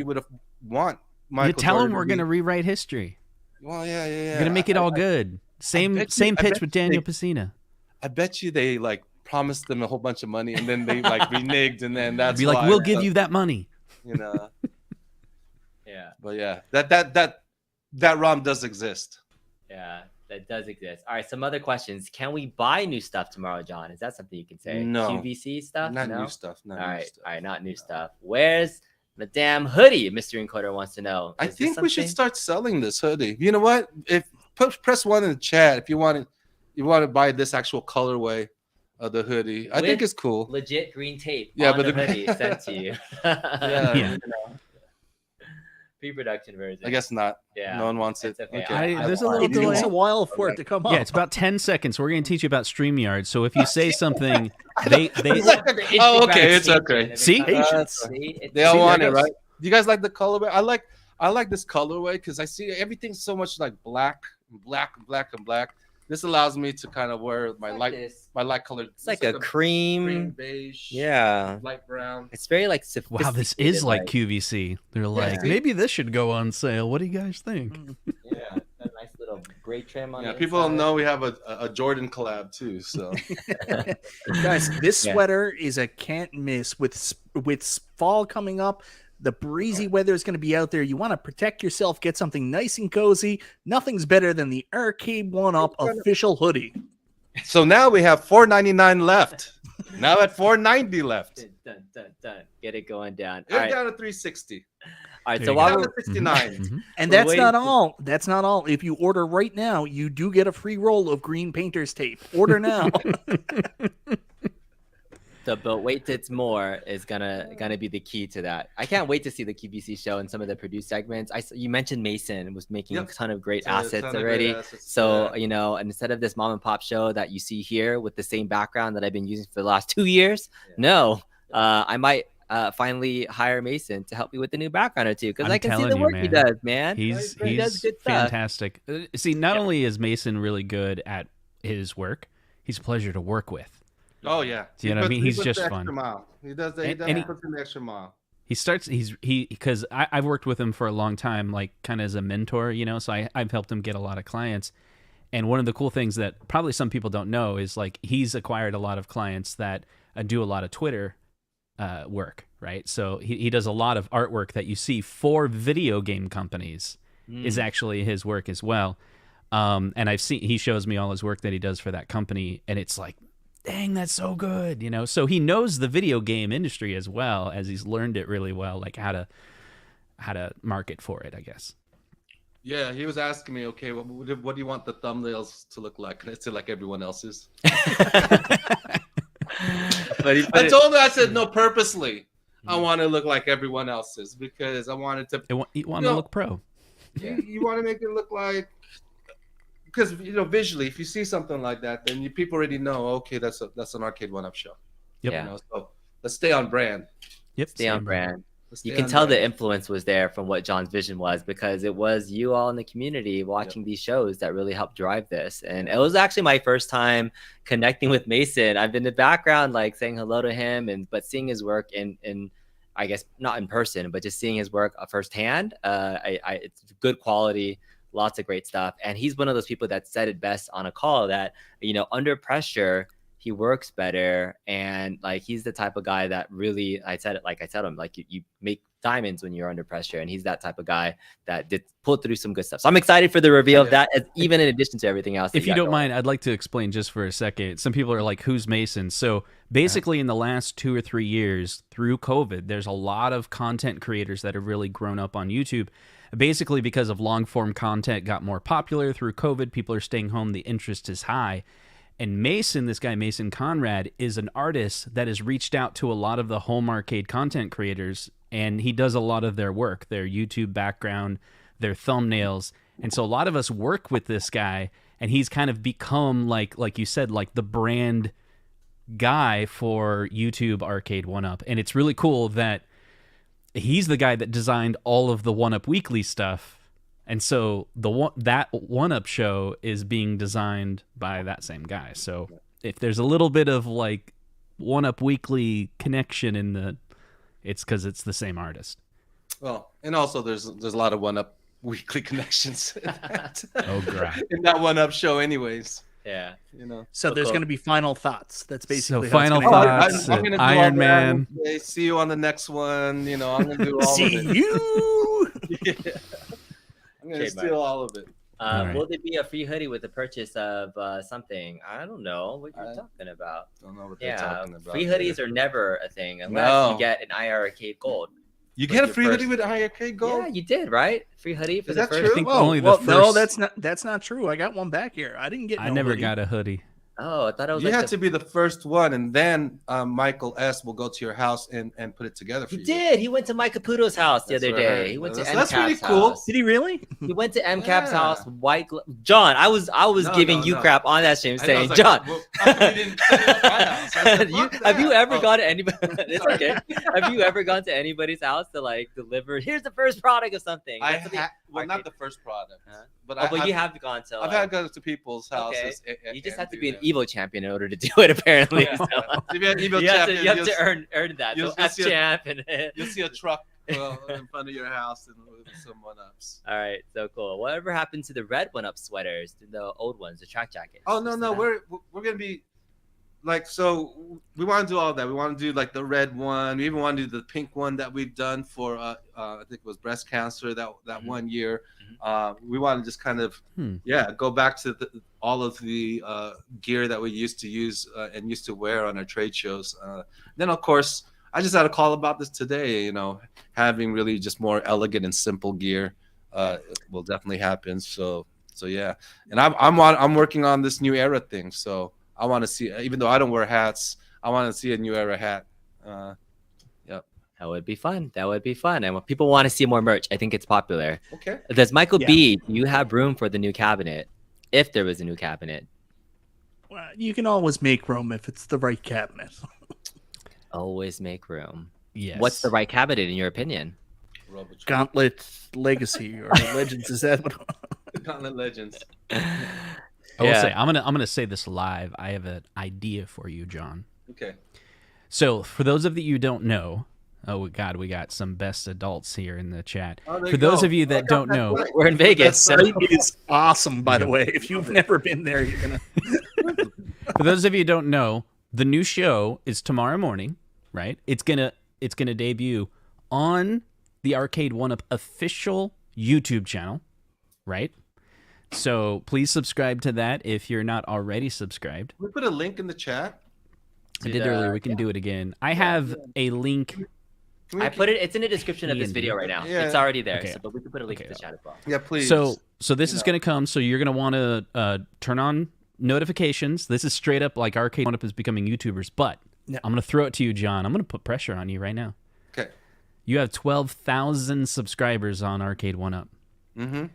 S7: would have want Michael.
S3: You tell
S7: Jordan
S3: him we're gonna rewrite history.
S7: Well, yeah.
S3: We're gonna make it all good. Same pitch with Daniel Pacina.
S7: I bet you they like promised them a whole bunch of money, and then they like reneged, and then that's
S3: be like,
S7: why,
S3: we'll give you that money.
S7: You know.
S1: Yeah.
S7: But yeah, that ROM does exist.
S1: Yeah, that does exist. All right, some other questions. Can we buy new stuff tomorrow, John? Is that something you can say?
S7: No.
S1: QVC stuff?
S7: Not
S1: No?
S7: new stuff. Not
S1: All
S7: new
S1: right,
S7: stuff.
S1: all right, not new stuff. Where's the damn hoodie? Mystery Encoder wants to know.
S7: I
S1: Is this
S7: think we should
S1: something-
S7: start selling this hoodie. You know what? Press 1 in the chat if you want to buy this actual colorway of the hoodie. I think
S1: With
S7: it's cool.
S1: legit green tape.
S7: Yeah,
S1: on
S7: but
S1: the
S7: the-
S1: hoodie sent to you.
S7: Yeah.
S3: Yeah.
S1: Pre-production version.
S7: I guess not.
S1: Yeah.
S7: No one wants it.
S1: It's okay.
S7: Okay.
S3: There's a little
S4: It takes
S3: delay.
S4: a while for it to come up.
S3: Yeah, it's about 10 seconds. We're going to teach you about StreamYard. So if you say something, they
S7: Oh, okay, it's okay.
S3: See?
S7: They all want it, right? Do you guys like the colorway? I like this colorway because I see everything's so much like black. This allows me to kind of wear my
S1: like
S7: light colored.
S1: It's like a cream
S7: beige.
S1: Yeah.
S7: Light brown.
S1: It's very like sophisticated.
S3: Wow, this is like QVC. They're like, maybe this should go on sale. What do you guys think?
S1: Yeah, a nice little gray trim on it.
S7: Yeah, people know we have a Jordan collab too. So,
S4: guys, this sweater is a can't miss with fall coming up. The breezy weather is going to be out there. You want to protect yourself, get something nice and cozy. Nothing's better than the Arcade1Up official hoodie.
S7: So now we have $4.99 left. Now at $4.90 left.
S1: Dun. Get it going down.
S7: It's down to $3.60.
S1: All right, so while we're
S7: $69.
S4: And that's not all. That's not all. If you order right now, you do get a free roll of green painter's tape. Order now.
S1: But wait till it's more is gonna be the key to that. I can't wait to see the QVC show and some of the produced segments. You mentioned Mason was making a ton of great assets already. So you know, and instead of this mom and pop show that you see here with the same background that I've been using for the last 2 years, I might finally hire Mason to help me with the new background or two, because I can see the work he does, man.
S3: He does good fantastic. See, not only is Mason really good at his work, he's a pleasure to work with.
S7: Oh yeah,
S3: do you know what I mean? He's just fun.
S7: He does that. He puts in the extra mile.
S3: Because I've worked with him for a long time, like kind of as a mentor, you know. So I've helped him get a lot of clients. And one of the cool things that probably some people don't know is like he's acquired a lot of clients that do a lot of Twitter work, right? So he does a lot of artwork that you see for video game companies is actually his work as well. And he shows me all his work that he does for that company, and it's like, dang, that's so good, you know. So he knows the video game industry as well, as he's learned it really well, like how to market for it, I guess.
S7: Yeah, he was asking me, okay, what do you want the thumbnails to look like? And I said, like everyone else's. I told him, I said, no, purposely. I want to look like everyone else's because I wanted to.
S3: You want to look pro.
S7: Yeah. You want to make it look like. Because visually, if you see something like that, then people already know. Okay, that's an Arcade1Up show.
S3: Yep.
S1: Yeah.
S7: So let's stay on brand.
S3: Yep.
S1: Stay on brand. You can tell the influence was there from what John's vision was, because it was you all in the community watching these shows that really helped drive this. And it was actually my first time connecting with Mason. I've been in the background, like saying hello to him, but seeing his work in I guess not in person, but just seeing his work firsthand. It's good quality. Lots of great stuff. And he's one of those people that said it best on a call that, under pressure, he works better. And like, he's the type of guy that really, I said to him, like you make diamonds when you're under pressure. And he's that type of guy that did pull through some good stuff. So I'm excited for the reveal of that, even in addition to everything else.
S3: If you don't mind, I'd like to explain just for a second. Some people are like, who's Mason? So basically in the last 2 or 3 years through COVID, there's a lot of content creators that have really grown up on YouTube. Basically, because of long-form content got more popular through COVID, people are staying home, the interest is high. And Mason, this guy, Mason Conrad, is an artist that has reached out to a lot of the home arcade content creators, and he does a lot of their work, their YouTube background, their thumbnails. And so a lot of us work with this guy, and he's kind of become, like you said, like the brand guy for YouTube Arcade1Up. And it's really cool that he's the guy that designed all of the 1UP Weekly stuff, and so that 1UP show is being designed by that same guy. So if there's a little bit of like 1UP Weekly connection it's because it's the same artist.
S7: Well, and also there's a lot of 1UP Weekly connections in that, in that 1UP show, anyways.
S1: Yeah,
S4: So there's going to be final thoughts. That's basically
S3: final thoughts. Iron Man.
S7: Okay, see you on the next one. I'm going to do all
S4: see
S7: of it.
S4: You.
S7: Yeah. I'm going to steal all of it.
S3: Right.
S1: Will there be a free hoodie with the purchase of something? I don't know what you're talking about.
S7: Don't know what they're talking about.
S1: Free hoodies are never a thing unless you get an IR Arcade Gold.
S7: You get a free hoodie with Arcade Gold?
S1: Yeah, you did, right? Free hoodie for
S7: Is
S1: the
S7: that
S1: first.
S7: true?
S3: I think only the first...
S4: No, that's not true. I got one back here. I didn't get.
S3: I never got a hoodie.
S1: Oh, I thought it was
S7: You
S1: like
S7: had to be the first one, and then Michael S. will go to your house and put it together for
S1: He
S7: you.
S1: did. He went to Mike Caputo's house the other day. He went to
S7: That's
S1: MCAP's
S7: pretty cool.
S1: house.
S4: Did he really?
S1: He went to MCAP's
S7: Yeah.
S1: house. John, I was giving you crap on that stream, saying, John, have you ever gone to anybody? It's okay. Have you ever gone to anybody's house to like deliver? Here's the first product of something.
S7: Well, not the first product, but
S1: you have gone to.
S7: I've had to go to people's houses.
S1: Okay. You just have to be an EVO champion in order to do it, apparently.
S7: Yeah.
S1: So.
S7: To be an EVO
S1: you
S7: champion,
S1: have to earn that.
S7: You'll,
S1: so F champ and
S7: you'll see a truck in front of your house and with some 1-ups.
S1: All right, so cool. Whatever happened to the red 1-up sweaters, the old ones, the track jackets?
S7: Oh no, we're gonna be like, so we want to do all that. We want to do like the red one. We even want to do the pink one that we've done for I think it was breast cancer that one year. We want to just kind of go back to all of the gear that we used to use and used to wear on our trade shows. Then of course I just had a call about this today. You know, having really just more elegant and simple gear will definitely happen. So yeah, and I'm working on this new era thing. So I want to see, even though I don't wear hats, I want to see a new era hat. Yep.
S1: That would be fun. That would be fun. And when people want to see more merch, I think it's popular.
S7: Okay.
S1: Does Michael B, do you have room for the new cabinet? If there was a new cabinet.
S4: Well, you can always make room if it's the right cabinet.
S1: Always make room.
S3: Yes.
S1: What's the right cabinet in your opinion?
S4: Gauntlet Legacy or Legends, is that what?
S7: Gauntlet Legends.
S3: I will say, I'm gonna say this live. I have an idea for you, John.
S7: Okay.
S3: So for those of you who don't know, oh God, we got some best adults here in the chat.
S7: Oh,
S3: for those of you that don't know,
S1: we're in Vegas.
S4: That site is awesome, by the way. If you've never been there, you're gonna.
S3: For those of you who don't know, the new show is tomorrow morning, right? It's gonna debut on the Arcade1Up official YouTube channel, right? So please subscribe to that if you're not already subscribed.
S7: We put a link in the chat.
S3: I did earlier. We can do it again. I have a link.
S1: I put it. It's in the description of this video right now.
S7: Yeah.
S1: It's already there.
S3: Okay.
S1: So, but we can put a link in the chat as well.
S7: Yeah, please.
S3: So this is going to come. So you're going to want to turn on notifications. This is straight up like Arcade1Up is becoming YouTubers. But I'm going to throw it to you, John. I'm going to put pressure on you right now.
S7: Okay.
S3: You have 12,000 subscribers on Arcade1Up.
S7: Mm-hmm.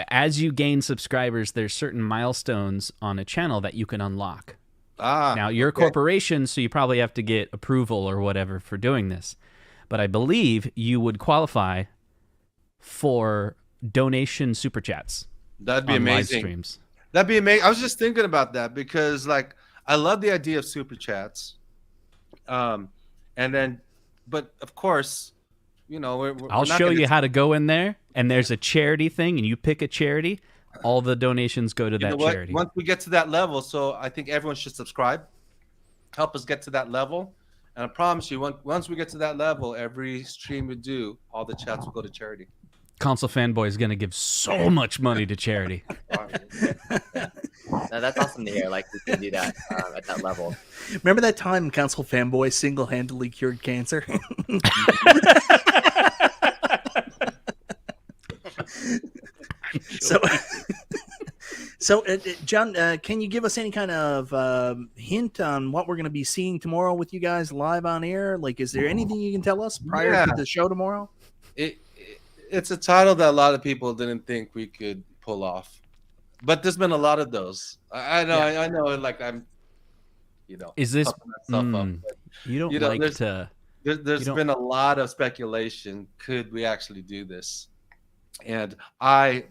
S3: As you gain subscribers, there's certain milestones on a channel that you can unlock. Now, you're a corporation, so you probably have to get approval or whatever for doing this. But I believe you would qualify for donation super chats.
S7: That'd be
S3: on
S7: amazing.
S3: Live streams.
S7: That'd be amazing. I was just thinking about that because, like, I love the idea of super chats. And then, but of course, you know,
S3: I'll show you how to go in there, and there's a charity thing, and you pick a charity. All the donations go to that charity.
S7: Once we get to that level, so I think everyone should subscribe. Help us get to that level. And I promise you, once we get to that level, every stream we do, all the chats will go to charity.
S3: Console Fanboy is going to give so much money to charity.
S1: No, that's awesome to hear. Like, we can do that at that level.
S4: Remember that time Console Fanboy single-handedly cured cancer? So, John, can you give us any kind of hint on what we're going to be seeing tomorrow with you guys live on air? Like, is there anything you can tell us prior to the show tomorrow?
S7: It's a title that a lot of people didn't think we could pull off, but there's been a lot of those. I know. Like, I'm, you know,
S3: is this?
S7: You don't
S3: like
S7: there's,
S3: to.
S7: There's been a lot of speculation. Could we actually do this? And I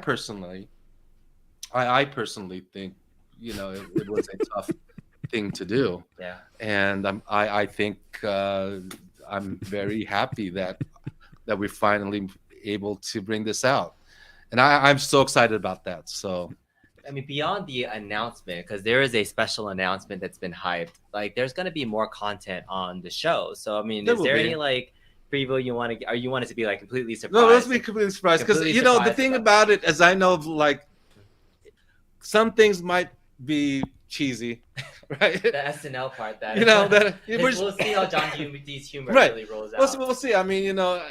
S7: personally think, you know, it was a tough thing to do.
S1: Yeah.
S7: And I think I'm very happy that we're finally able to bring this out, and I'm so excited about that. So,
S1: I mean, beyond the announcement, because there is a special announcement that's been hyped. Like, there's going to be more content on the show. So, I mean, is there any like preview you want to, or you want it to be like completely surprised?
S7: No, let's be completely surprised, because you know the thing about it, as I know, like, some things might be cheesy, right?
S1: The SNL part, that,
S7: you know, that
S1: we'll see how John Hume's humor really rolls out.
S7: We'll see. I mean, you know,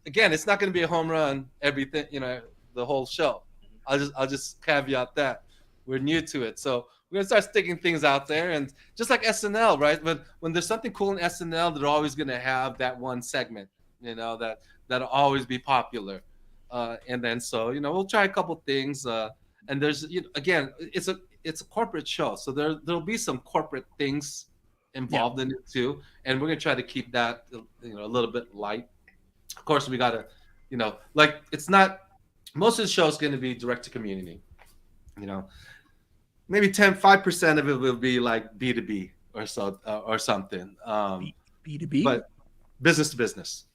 S7: again, it's not going to be a home run. Everything, you know, the whole show. I'll just caveat that we're new to it, so We're gonna start sticking things out there, and just like SNL, right? When there's something cool in SNL, they're always gonna have that one segment, that'll always be popular. And then so we'll try a couple things. And there's again, it's a corporate show, so there'll be some corporate things involved in it too, and we're gonna try to keep that a little bit light. Of course, we gotta like it's not most of the show is going to be direct to community. Maybe 5% of it will be like B2B or so or something.
S4: B2B,
S7: but business to business,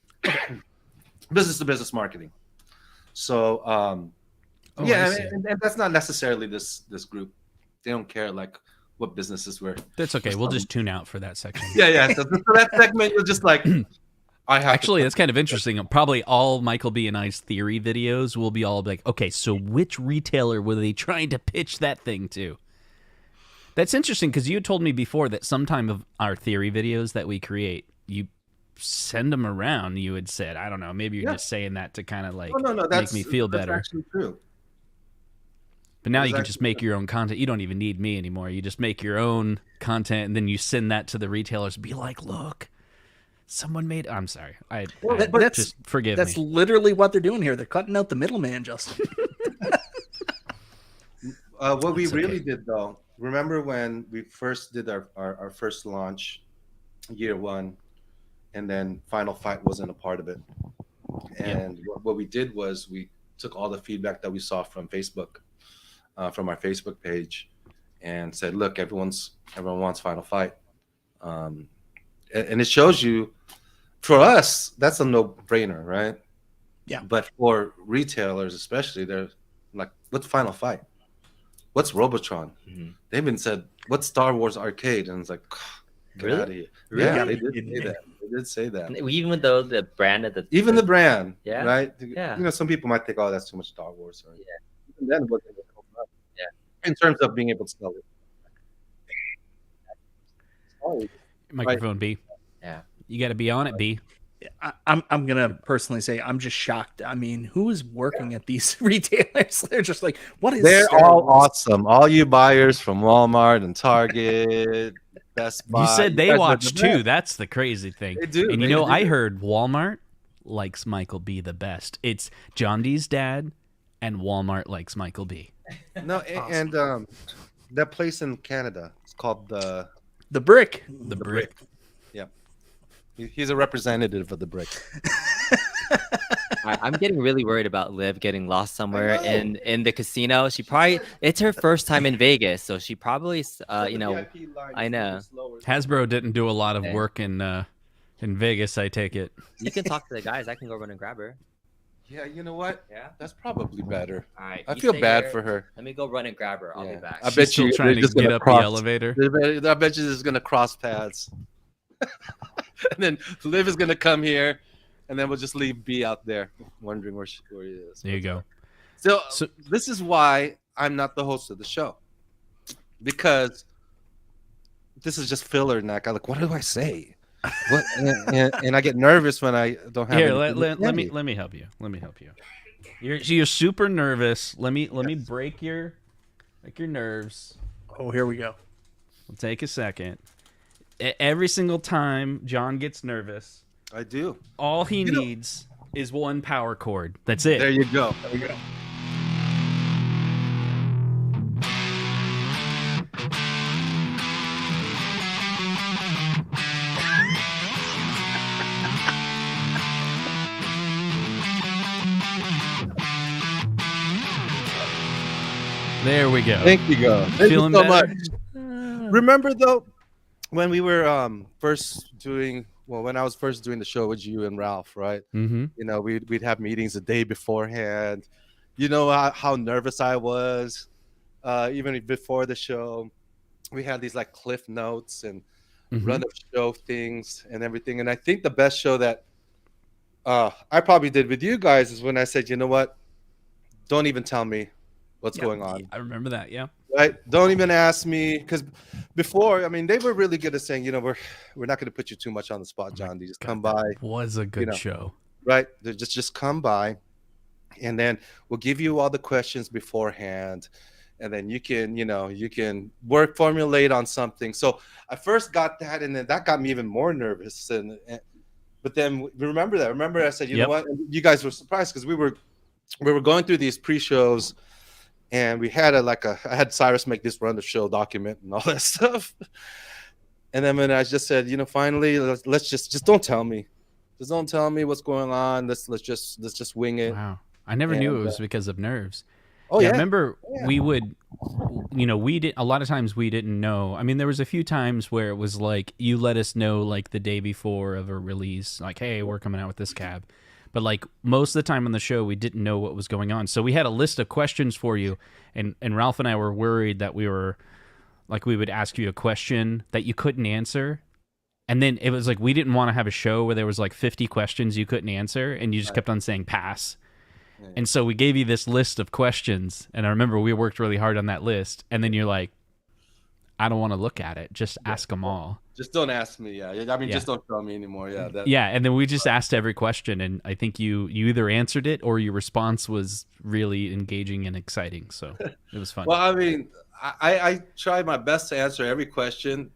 S7: business to business marketing. So and that's not necessarily this group. They don't care like what businesses we're.
S3: That's okay. We'll just tune out for that section.
S7: Yeah. So that segment, you're just like.
S3: Actually, that's kind of interesting. Probably all Michael B and I's theory videos will be all like, okay, so which retailer were they trying to pitch that thing to? That's interesting because you had told me before that sometime of our theory videos that we create, you send them around. You had said, I don't know, maybe you're just saying that to kind of like make me feel better.
S7: That's actually true.
S3: But now you can just make your own content. You don't even need me anymore. You just make your own content and then you send that to the retailers and be like, look. Someone made. I'm sorry. Just forgive me.
S4: That's literally what they're doing here. They're cutting out the middleman, Justin.
S7: What we really did, though, remember when we first did our first launch, year one, and then Final Fight wasn't a part of it. And what we did was we took all the feedback that we saw from Facebook, from our Facebook page, and said, look, everyone wants Final Fight. And it shows you, for us, that's a no-brainer, right?
S4: Yeah.
S7: But for retailers, especially, they're like, "What's Final Fight? What's Robotron?" Mm-hmm. They even said, "What's Star Wars Arcade?" And it's like, get out of here.
S1: Really?
S7: Yeah, they did say that. They did say that.
S1: Even though the brand at
S7: the brand,
S1: yeah,
S7: right?
S1: Yeah.
S7: Some people might think, "Oh, that's too much Star Wars." Or,
S1: yeah.
S7: Even then, it wasn't up. Yeah. In terms of being able to sell it.
S3: Microphone B.
S1: Yeah.
S3: You got to be on it, B.
S4: I'm gonna personally say I'm just shocked. I mean, who is working at these retailers? They're just like, what is?
S7: They're all awesome. All you buyers from Walmart and Target, Best Buy.
S3: You said they watch too. That's the crazy thing.
S7: They do.
S3: And I heard Walmart likes Michael B the best. It's John D's dad, and Walmart likes Michael B.
S7: No, awesome. And that place in Canada, it's called the
S4: Brick.
S3: The Brick.
S7: Yeah. He's a representative of the Brick.
S1: I'm getting really worried about Liv getting lost somewhere in the casino. It's her first time in Vegas, so she probably I know.
S3: Hasbro didn't do a lot of work in Vegas, I take it.
S1: You can talk to the guys. I can go run and grab her.
S7: Yeah, you know what?
S1: Yeah,
S7: that's probably better.
S1: All right,
S7: I feel bad for her.
S1: Let me go run and grab her. I'll be back.
S3: I bet she's still trying to get up the elevator.
S7: I bet you is gonna cross paths. And then Liv is gonna come here, and then we'll just leave B out there, wondering where he is.
S3: There you go.
S7: So this is why I'm not the host of the show, because this is just filler, and I'm like, what do I say? What? and I get nervous when I don't have.
S3: Here, let me help you. Let me help you. You're super nervous. Let me break your nerves.
S4: Oh, here we go.
S3: We'll take a second. Every single time John gets nervous,
S7: I do.
S3: All he needs is one power cord. That's it.
S7: There you go. There we go.
S3: There we go.
S7: Thank you, go. Thank
S3: Feeling
S7: you so
S3: better?
S7: much. Remember though, when we were when I was first doing the show with you and Ralph, right?
S3: Mm-hmm.
S7: We'd have meetings the day beforehand. You know how nervous I was, even before the show. We had these like cliff notes and run of show things and everything. And I think the best show that I probably did with you guys is when I said, you know what? Don't even tell me what's going on.
S3: I remember that. Yeah.
S7: Right. Don't even ask me, because before, I mean, they were really good at saying, we're not going to put you too much on the spot, John. Just come by.
S3: Was a good show.
S7: Right. Just come by, and then we'll give you all the questions beforehand, and then you can work formulate on something. So I first got that, and then that got me even more nervous. But then remember I said, you know what? And you guys were surprised because we were going through these pre-shows, and we had I had Cyrus make this run the show document and all that stuff. And then when I just said, finally, let's just don't tell me. Just don't tell me what's going on. Let's just wing it.
S3: Wow. I never knew it was because of nerves.
S7: Oh yeah.
S3: I remember we would, a lot of times we didn't know. I mean, there was a few times where it was like, you let us know like the day before of a release, like, hey, we're coming out with this cab. But like most of the time on the show, we didn't know what was going on. So we had a list of questions for you, and Ralph and I were worried that we would ask you a question that you couldn't answer. And then it was like, we didn't want to have a show where there was like 50 questions you couldn't answer, and you just kept on saying pass. And so we gave you this list of questions, and I remember we worked really hard on that list, and then you're like, I don't want to look at it. Just ask them all.
S7: Just don't ask me. Just don't tell me anymore.
S3: And then we just asked every question, and I think you either answered it or your response was really engaging and exciting. So it was fun.
S7: Well, I mean, I try my best to answer every question,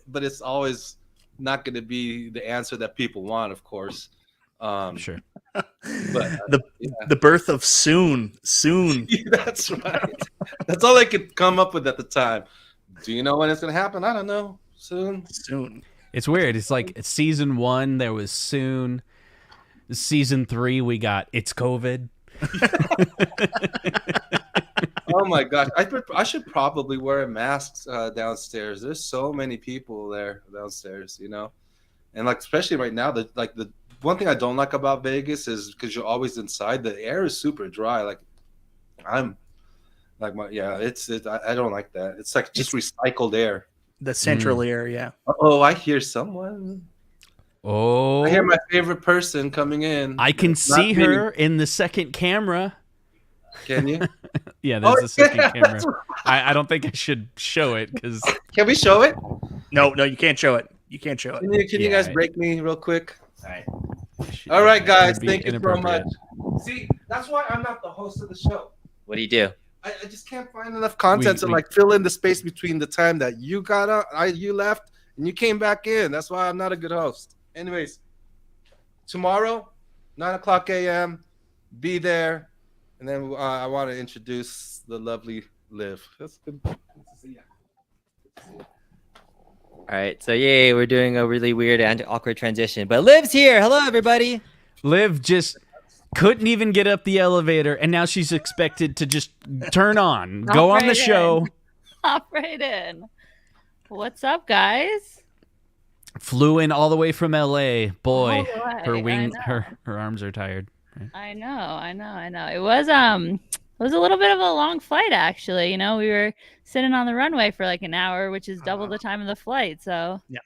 S7: but it's always not going to be the answer that people want, of course.
S3: Sure.
S7: But
S4: the birth of soon.
S7: That's right. That's all I could come up with at the time. Do you know when it's going to happen? I don't know. Soon.
S3: It's weird. It's like season 1 there was soon. Season 3 we got it's COVID.
S7: Oh my gosh, I should probably wear a mask downstairs. There's so many people there downstairs, and like especially right now, the one thing I don't like about Vegas is because you're always inside. The air is super dry. Like I don't like that. It's like just recycled air.
S4: The central air, yeah.
S7: Oh, I hear someone.
S3: Oh,
S7: I hear my favorite person coming in.
S3: I can see her in the second camera.
S7: Can you?
S3: Yeah, there's a second camera. Right. I don't think I should show it because.
S7: Can we show it?
S4: No, you can't show it. You can't show it.
S7: Can you guys break me real quick? All right, guys. Thank you so much. See, that's why I'm not the host of the show.
S1: What do you do?
S7: I just can't find enough content to fill in the space between the time that you got up, you left, and you came back in. That's why I'm not a good host. Anyways, tomorrow, 9:00 a.m., be there. And then I want to introduce the lovely Liv. That's good.
S1: All right, so yay, we're doing a really weird and awkward transition, but Liv's here. Hello, everybody.
S3: Liv just couldn't even get up the elevator, and now she's expected to just turn on, go on the show.
S9: Hop right in. What's up, guys?
S3: Flew in all the way from LA. Boy, her arms are tired. Right?
S9: I know. It was a little bit of a long flight, actually. We were sitting on the runway for like an hour, which is double the time of the flight. So
S4: yeah.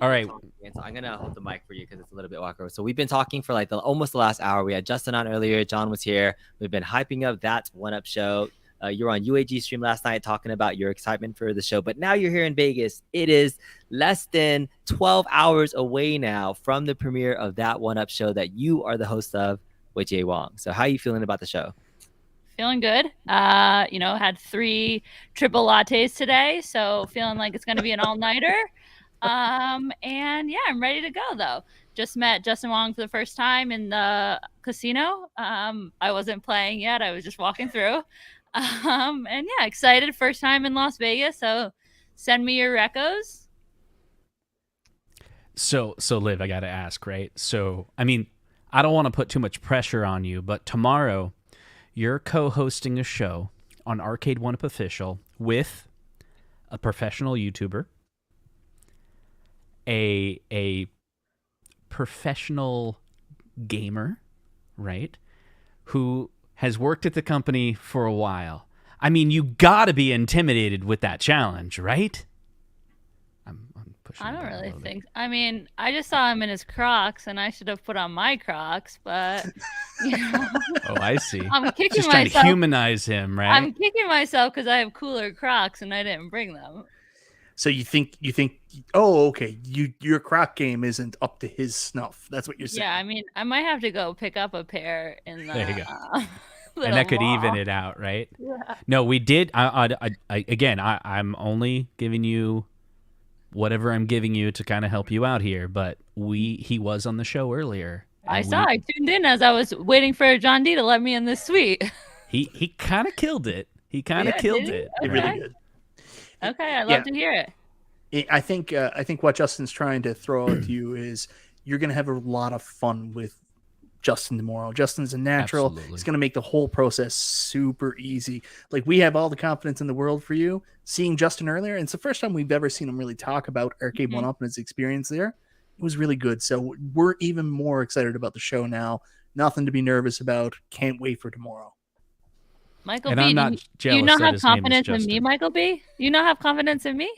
S1: All right, so I'm gonna hold the mic for you because it's a little bit awkward. So we've been talking for like almost the last hour. We had Justin on earlier. John was here. We've been hyping up that 1UP show. You were on UAG stream last night talking about your excitement for the show, but now you're here in Vegas. It is less than 12 hours away now from the premiere of that 1UP show that you are the host of with Jay Wong. So how are you feeling about the show?
S9: Feeling good. Had 3 triple lattes today, so feeling like it's going to be an all-nighter. And yeah, I'm ready to go though. Just met Justin Wong for the first time in the casino. I wasn't playing yet. I was just walking through. And yeah, excited. First time in Las Vegas. So send me your recos.
S3: So Liv, I got to ask, right? So, I mean, I don't want to put too much pressure on you, but tomorrow you're co-hosting a show on Arcade1Up Official with a professional YouTuber, a professional gamer, right? Who has worked at the company for a while. I mean, you got to be intimidated with that challenge, right? I'm pushing.
S9: I don't really think. I mean, I just saw him in his Crocs, and I should have put on my Crocs, but
S3: Oh, I see.
S9: I'm kicking
S3: just
S9: myself.
S3: Trying to humanize him, right?
S9: I'm kicking myself because I have cooler Crocs and I didn't bring them.
S4: So you think? Oh, okay. Your Croc game isn't up to his snuff. That's what you're saying.
S9: Yeah, I mean, I might have to go pick up a pair in the.
S3: There you go. And that could even it out, right?
S9: Yeah.
S3: No, we did. I'm only giving you whatever I'm giving you to kind of help you out here, but he was on the show earlier.
S9: I tuned in as I was waiting for John D to let me in this suite.
S3: He kind of killed it. He kind of killed it.
S4: He really did.
S9: Okay, I'd love to hear it.
S4: I think what Justin's trying to throw out to you is you're going to have a lot of fun with Justin tomorrow. Justin's a natural.
S3: Absolutely.
S4: He's going to make the whole process super easy. Like, we have all the confidence in the world for you. Seeing Justin earlier, and it's the first time we've ever seen him really talk about Arcade1Up and his experience there. It was really good. So we're even more excited about the show now. Nothing to be nervous about. Can't wait for tomorrow.
S9: Michael
S3: and
S9: B,
S3: I'm not jealous
S9: you not
S3: that
S9: have
S3: his name is
S9: confidence in me,
S3: Justin.
S9: Michael B? You not have confidence in me?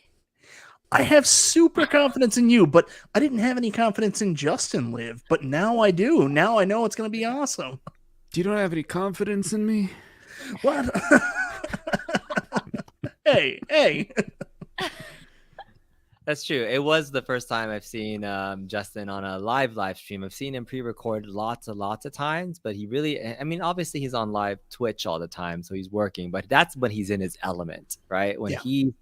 S4: I have super confidence in you, but I didn't have any confidence in Justin, Liv. But now I do. Now I know it's going to be awesome.
S3: You don't have any confidence in me?
S4: What? Hey.
S1: That's true. It was the first time I've seen Justin on a live stream. I've seen him pre-record lots of times, but he really, I mean, obviously he's on live Twitch all the time, so he's working, but that's when he's in his element, right? When he's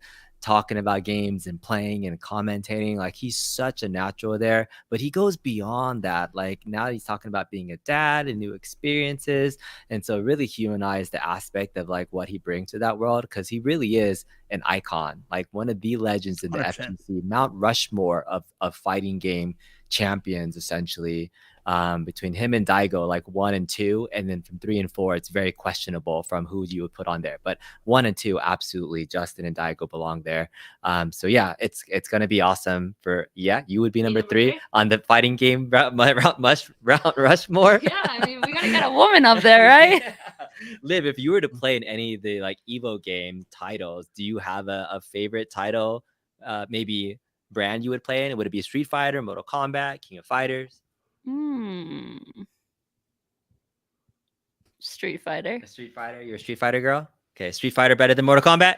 S1: talking about games and playing and commentating, like, he's such a natural there, but he goes beyond that. Like, now he's talking about being a dad and new experiences, and so really humanize the aspect of like what he brings to that world, because he really is an icon, like one of the legends in the
S4: 100%.
S1: FGC, Mount Rushmore of fighting game champions, essentially. Between him and Daigo, like 1 and 2, and then from 3 and 4, it's very questionable from who you would put on there. But 1 and 2, absolutely, Justin and Daigo belong there. So yeah, it's gonna be awesome. You would be number 3 on the fighting game Mount Rushmore.
S9: Yeah, I mean, we gotta get a woman up there, right?
S1: Liv, if you were to play in any of the like EVO game titles, do you have a favorite title, maybe brand you would play in? Would it be Street Fighter, Mortal Kombat, King of Fighters?
S9: Street Fighter.
S1: A Street Fighter? You're a Street Fighter girl? Okay, Street Fighter better than Mortal Kombat?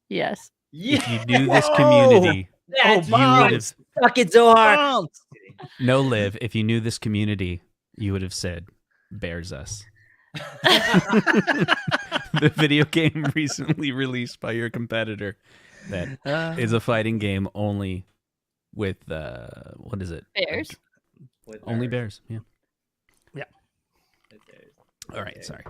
S9: Yes.
S3: If you knew this community,
S1: you would have suck it so hard.
S3: No, Liv, if you knew this community, you would have said, "Bears us." The video game recently released by your competitor that is a fighting game only with what is it?
S9: Bears.
S3: Only bears. Yeah. All right.
S1: Okay.
S3: Sorry.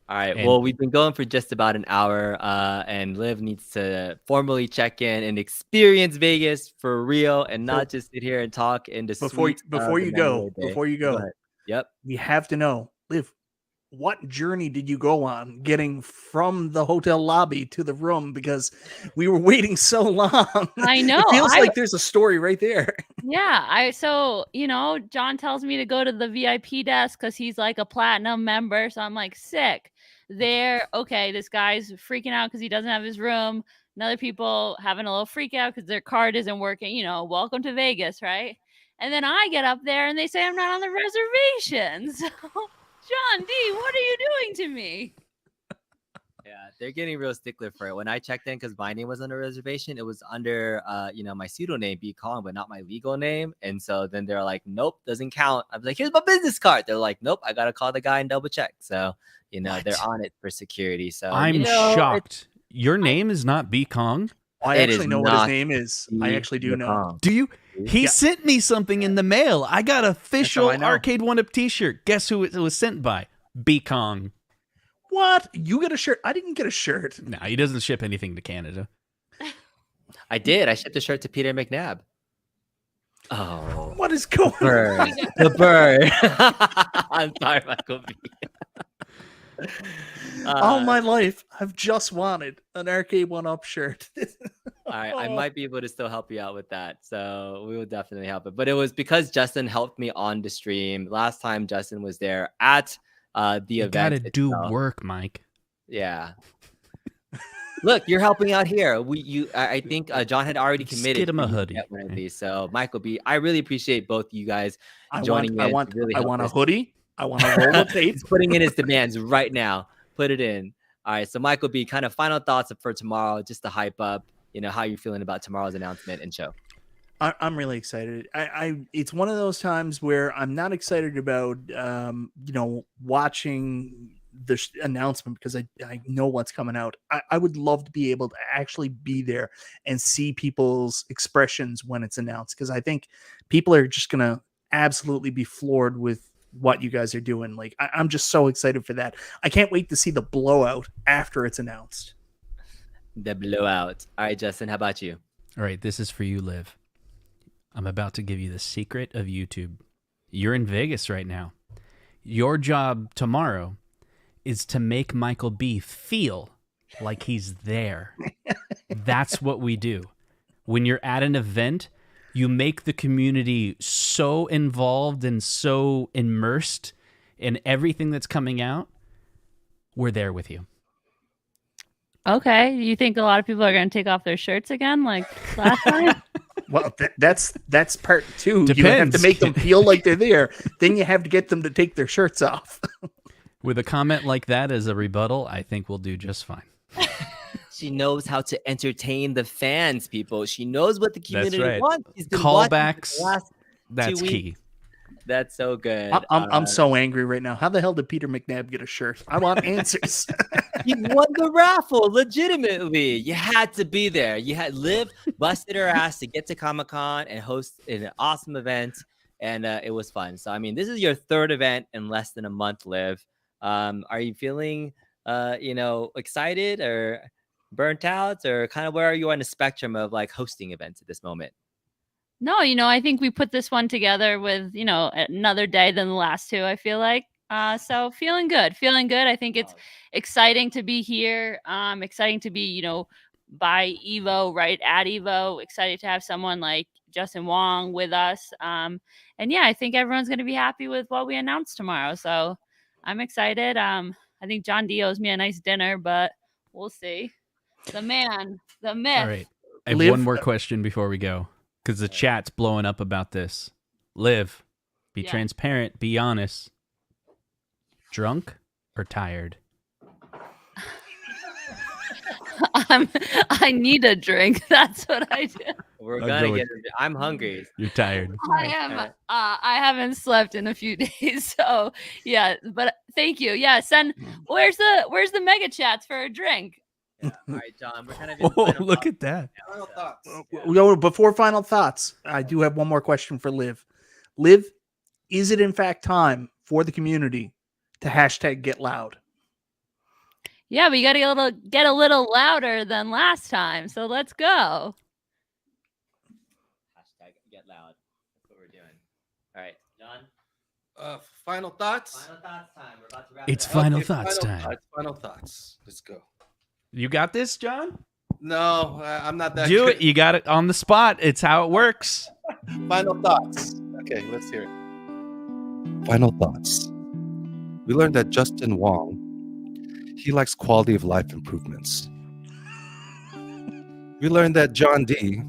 S1: All right. Well, we've been going for just about an hour, and Liv needs to formally check in and experience Vegas for real, and not just sit here and talk in the
S4: Before you go,
S1: Yep.
S4: We have to know, Liv, what journey did you go on getting from the hotel lobby to the room? Because we were waiting so long.
S9: I know.
S4: It feels like there's a story right there.
S9: Yeah. So, John tells me to go to the VIP desk because he's like a platinum member. So I'm like, sick. There. Okay. This guy's freaking out because he doesn't have his room. And other people having a little freak out because their card isn't working. Welcome to Vegas, right? And then I get up there and they say I'm not on the reservation. So, John D, what are you doing to me?
S1: Yeah, they're getting real stickler for it. When I checked in, because my name was on a reservation, it was under my pseudonym B Kong, but not my legal name. And so then they're like, nope, doesn't count. I was like, here's my business card. They're like, nope, I gotta call the guy and double check. So they're on it for security. So
S3: I'm shocked. Your name is not B Kong?
S4: I actually know what his name is. I actually do know.
S3: Do you? He sent me something in the mail. I got an official Arcade1Up t-shirt. Guess who it was sent by? B Kong.
S4: What? You get a shirt? I didn't get a shirt.
S3: No, he doesn't ship anything to Canada.
S1: I did. I shipped a shirt to Peter McNabb. Oh.
S4: What is going on?
S1: The bird. I'm sorry, Michael B.
S4: All my life, I've just wanted an Arcade1Up shirt.
S1: I might be able to still help you out with that. So we will definitely help it. But it was because Justin helped me on the stream. Last time Justin was there at the event.
S3: Gotta do work, Mike.
S1: Yeah. Look, you're helping out here. I think John had already committed.
S3: Get him a hoodie.
S1: One of these. So Michael B, I really appreciate both you guys joining in.
S4: I want a hoodie. I want a roll of tape.
S1: He's putting in his demands right now. Put it in. All right. So Michael B, kind of final thoughts for tomorrow, just to hype up, how you're feeling about tomorrow's announcement and show.
S4: I'm really excited. It's one of those times where I'm not excited about, watching the announcement because I know what's coming out. I would love to be able to actually be there and see people's expressions when it's announced, because I think people are just gonna absolutely be floored with what you guys are doing. Like I'm just so excited for that. I can't wait to see the blowout after it's announced.
S1: The blowout. All right, Justin, how about you?
S3: All right, this is for you, Liv. I'm about to give you the secret of YouTube. You're in Vegas right now. Your job tomorrow is to make Michael B feel like he's there. That's what we do. When you're at an event, you make the community so involved and so immersed in everything that's coming out. We're there with you.
S9: Okay. You think a lot of people are going to take off their shirts again like last time?
S4: Well, that's part two.
S3: Depends.
S4: You have to make them feel like they're there. Then you have to get them to take their shirts off.
S3: With a comment like that as a rebuttal, I think we'll do just fine.
S1: She knows how to entertain the fans, people. She knows what the community
S3: That's right.
S1: wants. She's been
S3: Callbacks,
S1: watching the last
S3: that's
S1: 2 weeks.
S3: key.
S1: That's so good.
S4: I'm so angry right now. How the hell did Peter McNabb get a shirt? I want answers.
S1: You won the raffle, legitimately. You had to be there. You had Liv busted her ass to get to Comic-Con and host an awesome event, and it was fun. So, I mean, this is your third event in less than a month, Liv. Are you feeling, excited or burnt out, or kind of where are you on the spectrum of like hosting events at this moment?
S9: No, I think we put this one together with, another day than the last two, I feel like. So feeling good. I think it's exciting to be here. Exciting to be, by EVO, right at EVO. Excited to have someone like Justin Wong with us. And yeah, I think everyone's going to be happy with what we announced tomorrow. So I'm excited. I think John D owes me a nice dinner, but we'll see. The man, the myth.
S3: All right. I have one more question before we go, because the chat's blowing up about this. Liv, be transparent, be honest. Drunk or tired?
S9: I need a drink. That's what I do.
S1: We're gonna get. I'm hungry.
S3: You're tired.
S9: I am. I haven't slept in a few days, so yeah. But thank you. Yeah. Where's the mega chats for a drink?
S1: Yeah. All right, John. We're kind of.
S3: Oh, look at that.
S7: Final thoughts.
S4: Before final thoughts, I do have one more question for Liv. Liv, is it in fact time for the community to hashtag get loud?
S9: Yeah, we got to get a little louder than last time. So let's go.
S1: Hashtag get loud. That's what we're doing. All right, John.
S7: Final thoughts.
S1: Final thoughts time. We're about to wrap.
S3: It's final thoughts time.
S7: Final thoughts. Let's go.
S3: You got this, John?
S7: No, I'm not that.
S3: Do
S7: good.
S3: it. You got it on the spot. It's how it works.
S7: Final thoughts. Okay, let's hear it. Final thoughts. We learned that Justin Wong, he likes quality of life improvements. We learned that John D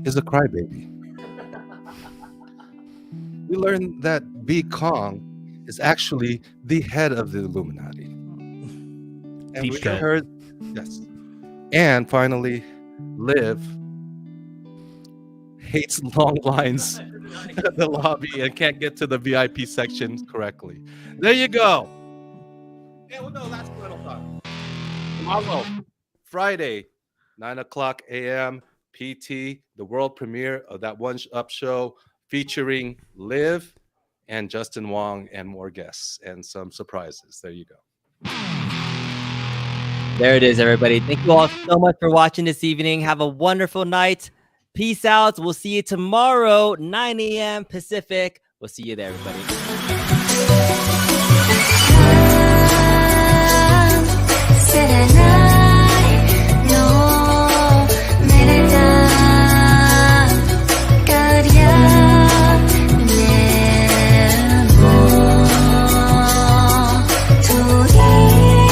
S7: is a crybaby. We learned that B. Kong is actually the head of the Illuminati. And
S3: Deep
S7: we
S3: cut.
S7: heard, yes. And finally, Liv hates long lines at the lobby and can't get to the VIP section correctly. There you go. Yeah, well, no, last final thought. Tomorrow, Friday, 9:00 a.m. PT, the world premiere of that One-Up show featuring Liv and Justin Wong and more guests and some surprises. There you go.
S1: There it is, everybody. Thank you all so much for watching this evening. Have a wonderful night. Peace out. We'll see you tomorrow, 9 a.m. Pacific. We'll see you there, everybody.